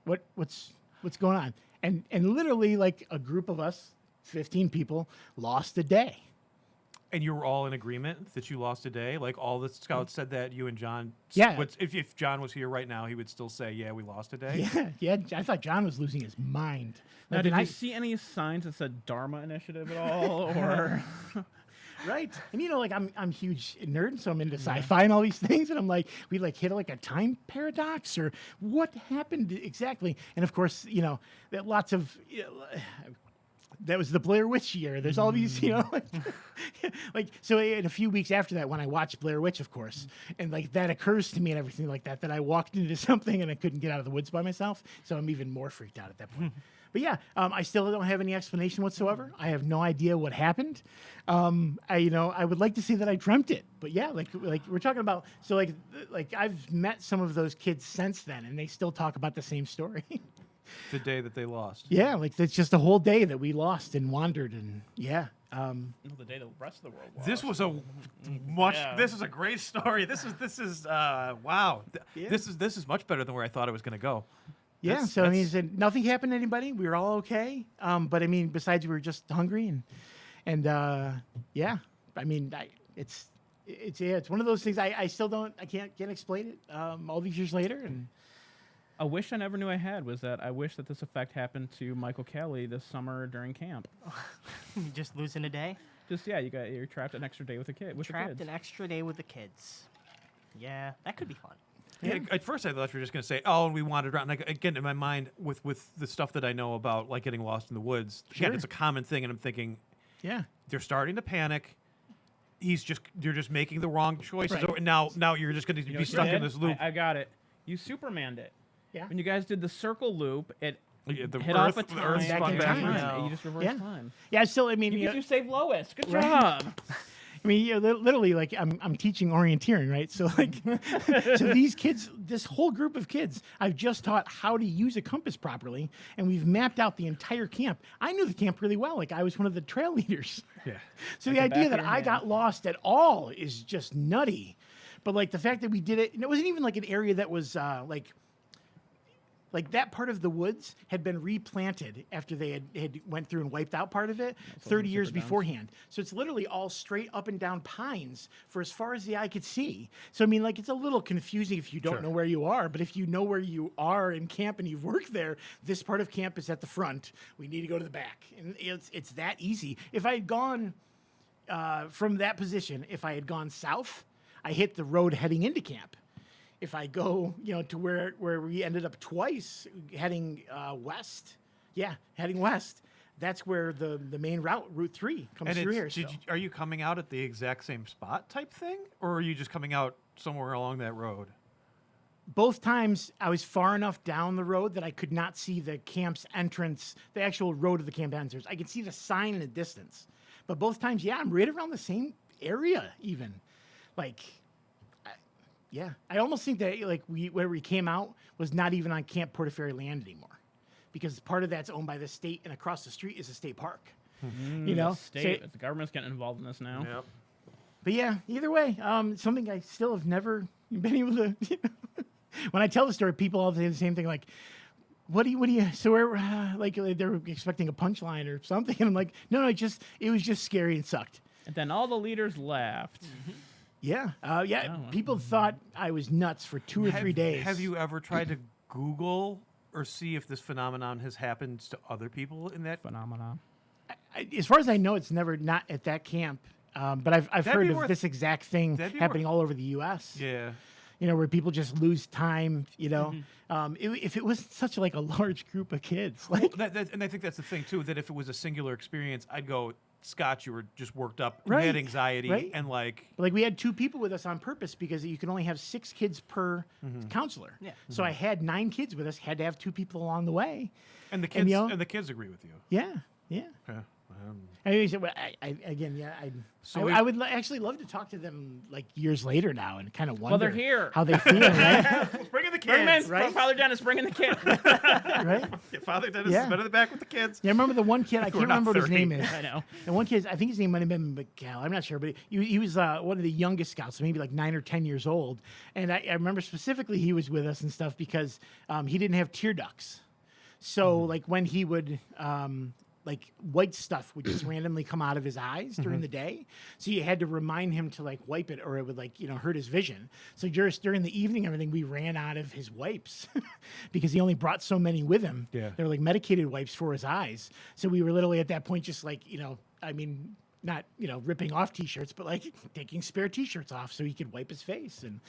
What's going on? And literally like a group of us, 15 people, lost a day. And you were all in agreement that you lost a day? Like all the scouts said that, you and John? Yeah. If John was here right now, he would still say, yeah, we lost a day? Yeah. I thought John was losing his mind. Now, Like, did and you see any signs that said Dharma Initiative at all? Or Right. And like I'm huge nerd, so I'm into sci-fi and all these things, and I'm like, we like hit like a time paradox, or what happened exactly? And of course, that lots of that was the Blair Witch year. There's all these, like so in a few weeks after that, when I watched Blair Witch, of course, and like that occurs to me and everything like that I walked into something and I couldn't get out of the woods by myself. So I'm even more freaked out at that point. But yeah, I still don't have any explanation whatsoever. I have no idea what happened. I would like to say that I dreamt it, but yeah, like we're talking about. So like I've met some of those kids since then, and they still talk about the same story. The day that they lost. Yeah, like that's just a whole day that we lost and wandered, and yeah. the day the rest of the world lost. This was a much. Yeah. This is a great story. This is wow. Yeah. This is much better than where I thought it was going to go. Yeah, That's- so I mean, that's- so nothing happened to anybody. We were all okay. But I mean, besides we were just hungry and yeah. I mean, it's one of those things I can't explain it. All these years later, and A wish I never knew I had was that I wish that this effect happened to Michael Kelly this summer during camp. Just losing a day. Just you're trapped an extra day with a kid. With the Trapped kids. an extra day with the kids. Yeah, that could be fun. Yeah. At first, I thought you were just going to say, "Oh, and we wandered around." Like, again, in my mind, with the stuff that I know about, like getting lost in the woods, again, Sure. it's a common thing, and I'm thinking yeah. they're starting to panic. You're just making the wrong choices. Right. Oh, and now you're just going to You know be what you stuck in did? this loop. I got it. You Supermaned it. Yeah. When you guys did the circle loop, it Yeah, the hit Earth- off a the Earth time. spun and back time, around. and you just reversed Yeah. time. Yeah, still, I mean, You saved Lois. Good Right. job. I mean, literally, like I'm teaching orienteering, right? So like, so these kids, this whole group of kids, I've just taught how to use a compass properly, and we've mapped out the entire camp. I knew the camp really well. Like I was one of the trail leaders. Yeah. So Like the the back idea of that your I hand. got lost at all is just nutty. But like the fact that we did it, and it wasn't even like an area that was like that part of the woods had been replanted after they had went through and wiped out part of it 30 years super dense. beforehand. So it's literally all straight up and down pines for as far as the eye could see. So I mean, like it's a little confusing if you don't Sure. know where you are, but if you know where you are in camp and you've worked there, this part of camp is at the front. We need to go to the back, and it's that easy. If I had gone from that position, if I had gone south, I hit the road heading into camp. If I go, to where we ended up twice, heading west, heading west, that's where the main Route 3 comes And through here. it's, are you coming out at the exact same spot type thing, or are you just coming out somewhere along that road? both times I was far enough down the road that I could not see the camp's entrance, the actual road of the camp entrance. I could see the sign in the distance. But both times, yeah, I'm right around the same area even. Like, I almost think that like where we came out was not even on Camp Portaferry land anymore, because part of that's owned by the state, and across the street is a state park. You know, the government's getting involved in this now. Yep. But yeah, either way, something I still have never been able to. When I tell the story, people all say the same thing, like, "What do you?" So we're like they're expecting a punchline or something, and I'm like, "No, it was just scary and sucked." And then all the leaders laughed. Yeah, wow. People thought I was nuts for 2 or 3 days. Have you ever tried to Google or see if this phenomenon has happened to other people in that? Phenomenon. As far as I know, it's never not at that camp. But I've That'd heard be of worth- this exact thing that'd be happening all over the U.S. Yeah. You know, where people just lose time. You know, if it was such like a large group of kids, like Well, and I think that's the thing too. That if it was a singular experience, I'd go, Scott, you were just worked up, you Right, had anxiety, right. and like. we had 2 people with us on purpose because you can only have 6 kids per counselor. Yeah. So I had 9 kids with us. Had to have 2 people along the way. And the And, kids you know- and the kids agree with you. Yeah. Yeah. I would actually love to talk to them like years later now and kind of wonder they're here. how they feel, right? Bring in the Bring 'em in. kids. right? Father Dennis, bring in the kid. Right? Yeah, Father Dennis Yeah. has been in the back with the kids. Yeah, I remember the one kid. I can't We're not remember what his 30. name is. I know. And one kid, I think his name might have been Miguel. I'm not sure, but he was one of the youngest scouts, so maybe like 9 or 10 years old. And I remember specifically he was with us and stuff because he didn't have tear ducts. So like when he would like white stuff would just randomly come out of his eyes during the day. So you had to remind him to like wipe it or it would like, hurt his vision. So just during the evening, everything, we ran out of his wipes because he only brought so many with him. Yeah. They were like medicated wipes for his eyes. So we were literally at that point, just like, not, ripping off t-shirts, but like taking spare t-shirts off so he could wipe his face. And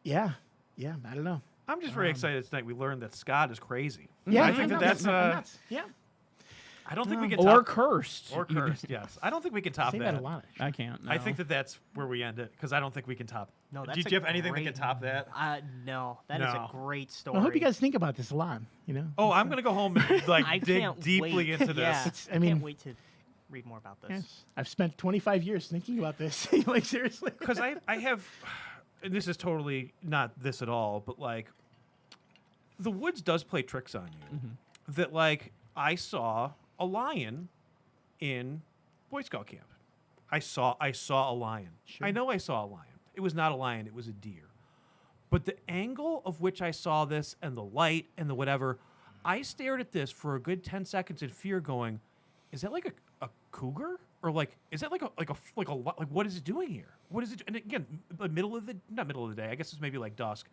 yeah, I don't know. I'm just very excited tonight. We learned that Scott is crazy. Yeah, I think that's. I'm nuts. Yeah. I don't think we can Or top cursed. or cursed. Yes, I don't think we can top Say that. that a lot. I can't. I no. think that's where we end it because I don't think we can top. No, Do that's you a have anything that can great- top that? No, that is No. a great story. I hope you guys think about this a lot, Oh, I'm gonna go home and like I dig can't deeply wait. into this. Yeah, It's- I I mean- can't wait to read more about this. Yes. I've spent 25 years thinking about this. Like, seriously. Because I have, and this is totally not this at all, but like, the woods does play tricks on you. That like I saw a lion in Boy Scout camp. I saw a lion. I know I saw a lion. It was not a lion. It was a deer. But the angle of which I saw this and the light and the whatever, I stared at this for a good 10 seconds in fear, going, "Is that like a cougar?" Or like, is that like what is it doing here? What is it? And again, not middle of the day. I guess it's maybe like dusk.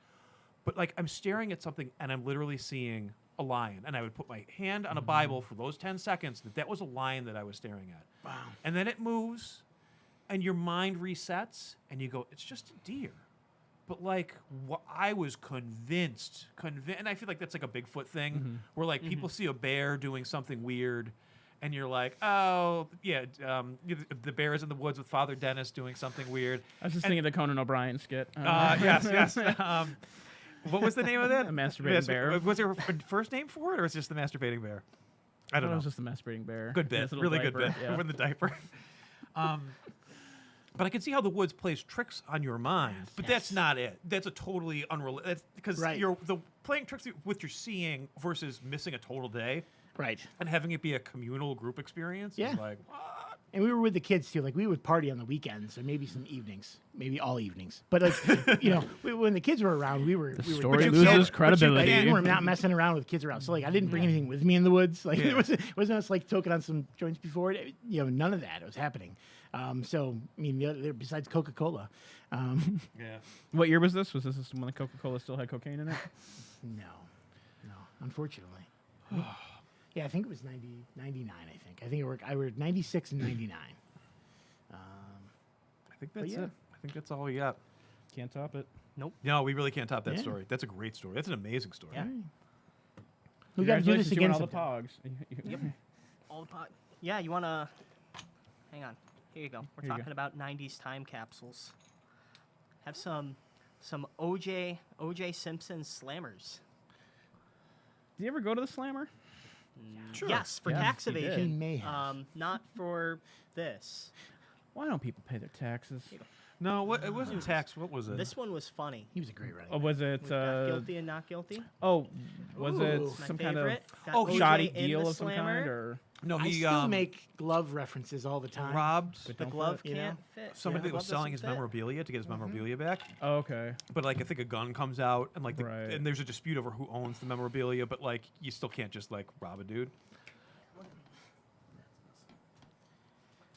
But like, I'm staring at something and I'm literally seeing a lion. And I would put my hand on a Bible for those 10 seconds that was a lion that I was staring at. Wow. And then it moves, and your mind resets, and you go, it's just a deer. But like, I was convinced, and I feel like that's like a Bigfoot thing, where like people see a bear doing something weird. And you're like, oh, yeah, the bear is in the woods with Father Dennis doing something weird. I was just thinking of the Conan O'Brien skit. Yes. What was the name of that? The masturbating bear. Was there a first name for it, or was it just the masturbating bear? I don't It know. was just the masturbating bear. Good In bit. his little Really good diaper, bit. Yeah. With the diaper. But I can see how the woods plays tricks on your mind. But that's not it. That's a totally unrelated. That's because Right. you're playing tricks with what you're seeing versus missing a total day Right. and having it be a communal group experience. Yeah. Is like, what? And we were with the kids too. Like we would party on the weekends and maybe some evenings, maybe all evenings. But like, when the kids were around, we were. The we story you loses can't- but you credibility. Like, we were not messing around with kids around. So like, I didn't bring anything with me in the woods. Like Yeah. it wasn't us like toking on some joints before it. None of that was happening. So I mean, besides Coca-Cola, Yeah. What year was this? Was this when the Coca-Cola still had cocaine in it? no, unfortunately. Yeah, I think it was 99. I think I worked 96 and 99. I think that's yeah. it. I think that's all we got. Can't top it. No, we really can't top that Yeah. story. That's a great story. That's an amazing story. Yeah. We got to do this Congratulations, you won again. all the sometime. pogs. Yep. All the pot. Yeah, you wanna? Hang on. Here you go. We're Here you go. talking about '90s time capsules. Have some Some OJ Simpson slammers. Did you ever go to the Slammer? Sure. Yes, for Yeah, tax he did. evasion. He may have. Not for this. Why don't people pay their taxes? No, what, it wasn't tax. What was it? This one was funny. He was a great running Oh, back. was it? We've got guilty and not guilty. Oh, was it Ooh. My some kind of favorite. Got Oh, OJ shoddy in deal the of some kind, slammer. or no, I he still make glove references all the time. robbed But The don't glove fit? you know? can't fit. somebody The that was glove selling his doesn't fit. memorabilia to get his memorabilia back. Oh, okay. But like, I think a gun comes out, and like, Right. and there's a dispute over who owns the memorabilia. But like, you still can't just like rob a dude.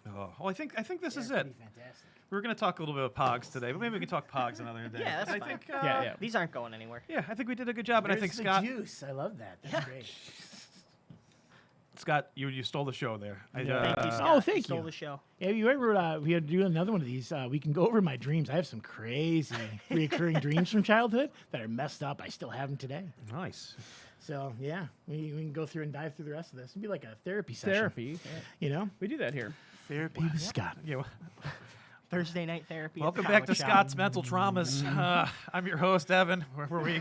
Oh, well, I think this is it. Pretty fantastic. We were going to talk a little bit of Pogs today, but maybe we can talk Pogs another day. Yeah, that's I fine. think, Yeah. These aren't going anywhere. yeah, I think we did a good job, and I think Where's the Scott, juice. I love that. That's great. Scott, you stole the show there. Thank you, Scott. Oh, thank Stole you. the show. Yeah, you ever we had to do another one of these? We can go over my dreams. I have some crazy recurring dreams from childhood that are messed up. I still have them today. Nice. So yeah, we can go through and dive through the rest of this. It'd be like a therapy session. Therapy. Yeah. You know, We do that here. Therapy. with Scott. Yeah. well, Thursday night therapy. at Welcome the back to comic shop. Scott's Mental Traumas. I'm your host, Evan, where we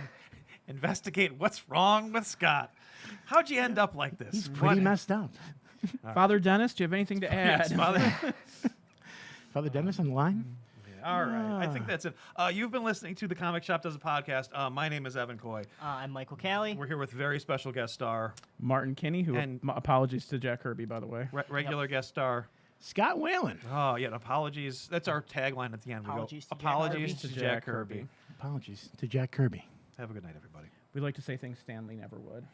investigate what's wrong with Scott. How'd you end up like this? He's pretty messed up. Father Dennis, do you have anything to add? Yes, Father. Father Dennis on the line. All right. I think that's it. You've been listening to The Comic Shop Does a Podcast. My name is Evan Coy. I'm Michael Callie. We're here with very special guest star, Martin Kinney, who And- apologies to Jack Kirby, by the way. regular guest star. Scott Whalen. Oh, yeah, apologies. That's our tagline at the end. Apologies we to go, Jack apologies Kirby. to Jack Kirby. Apologies to Jack Kirby. Have a good night, everybody. We like to say things Stanley never would.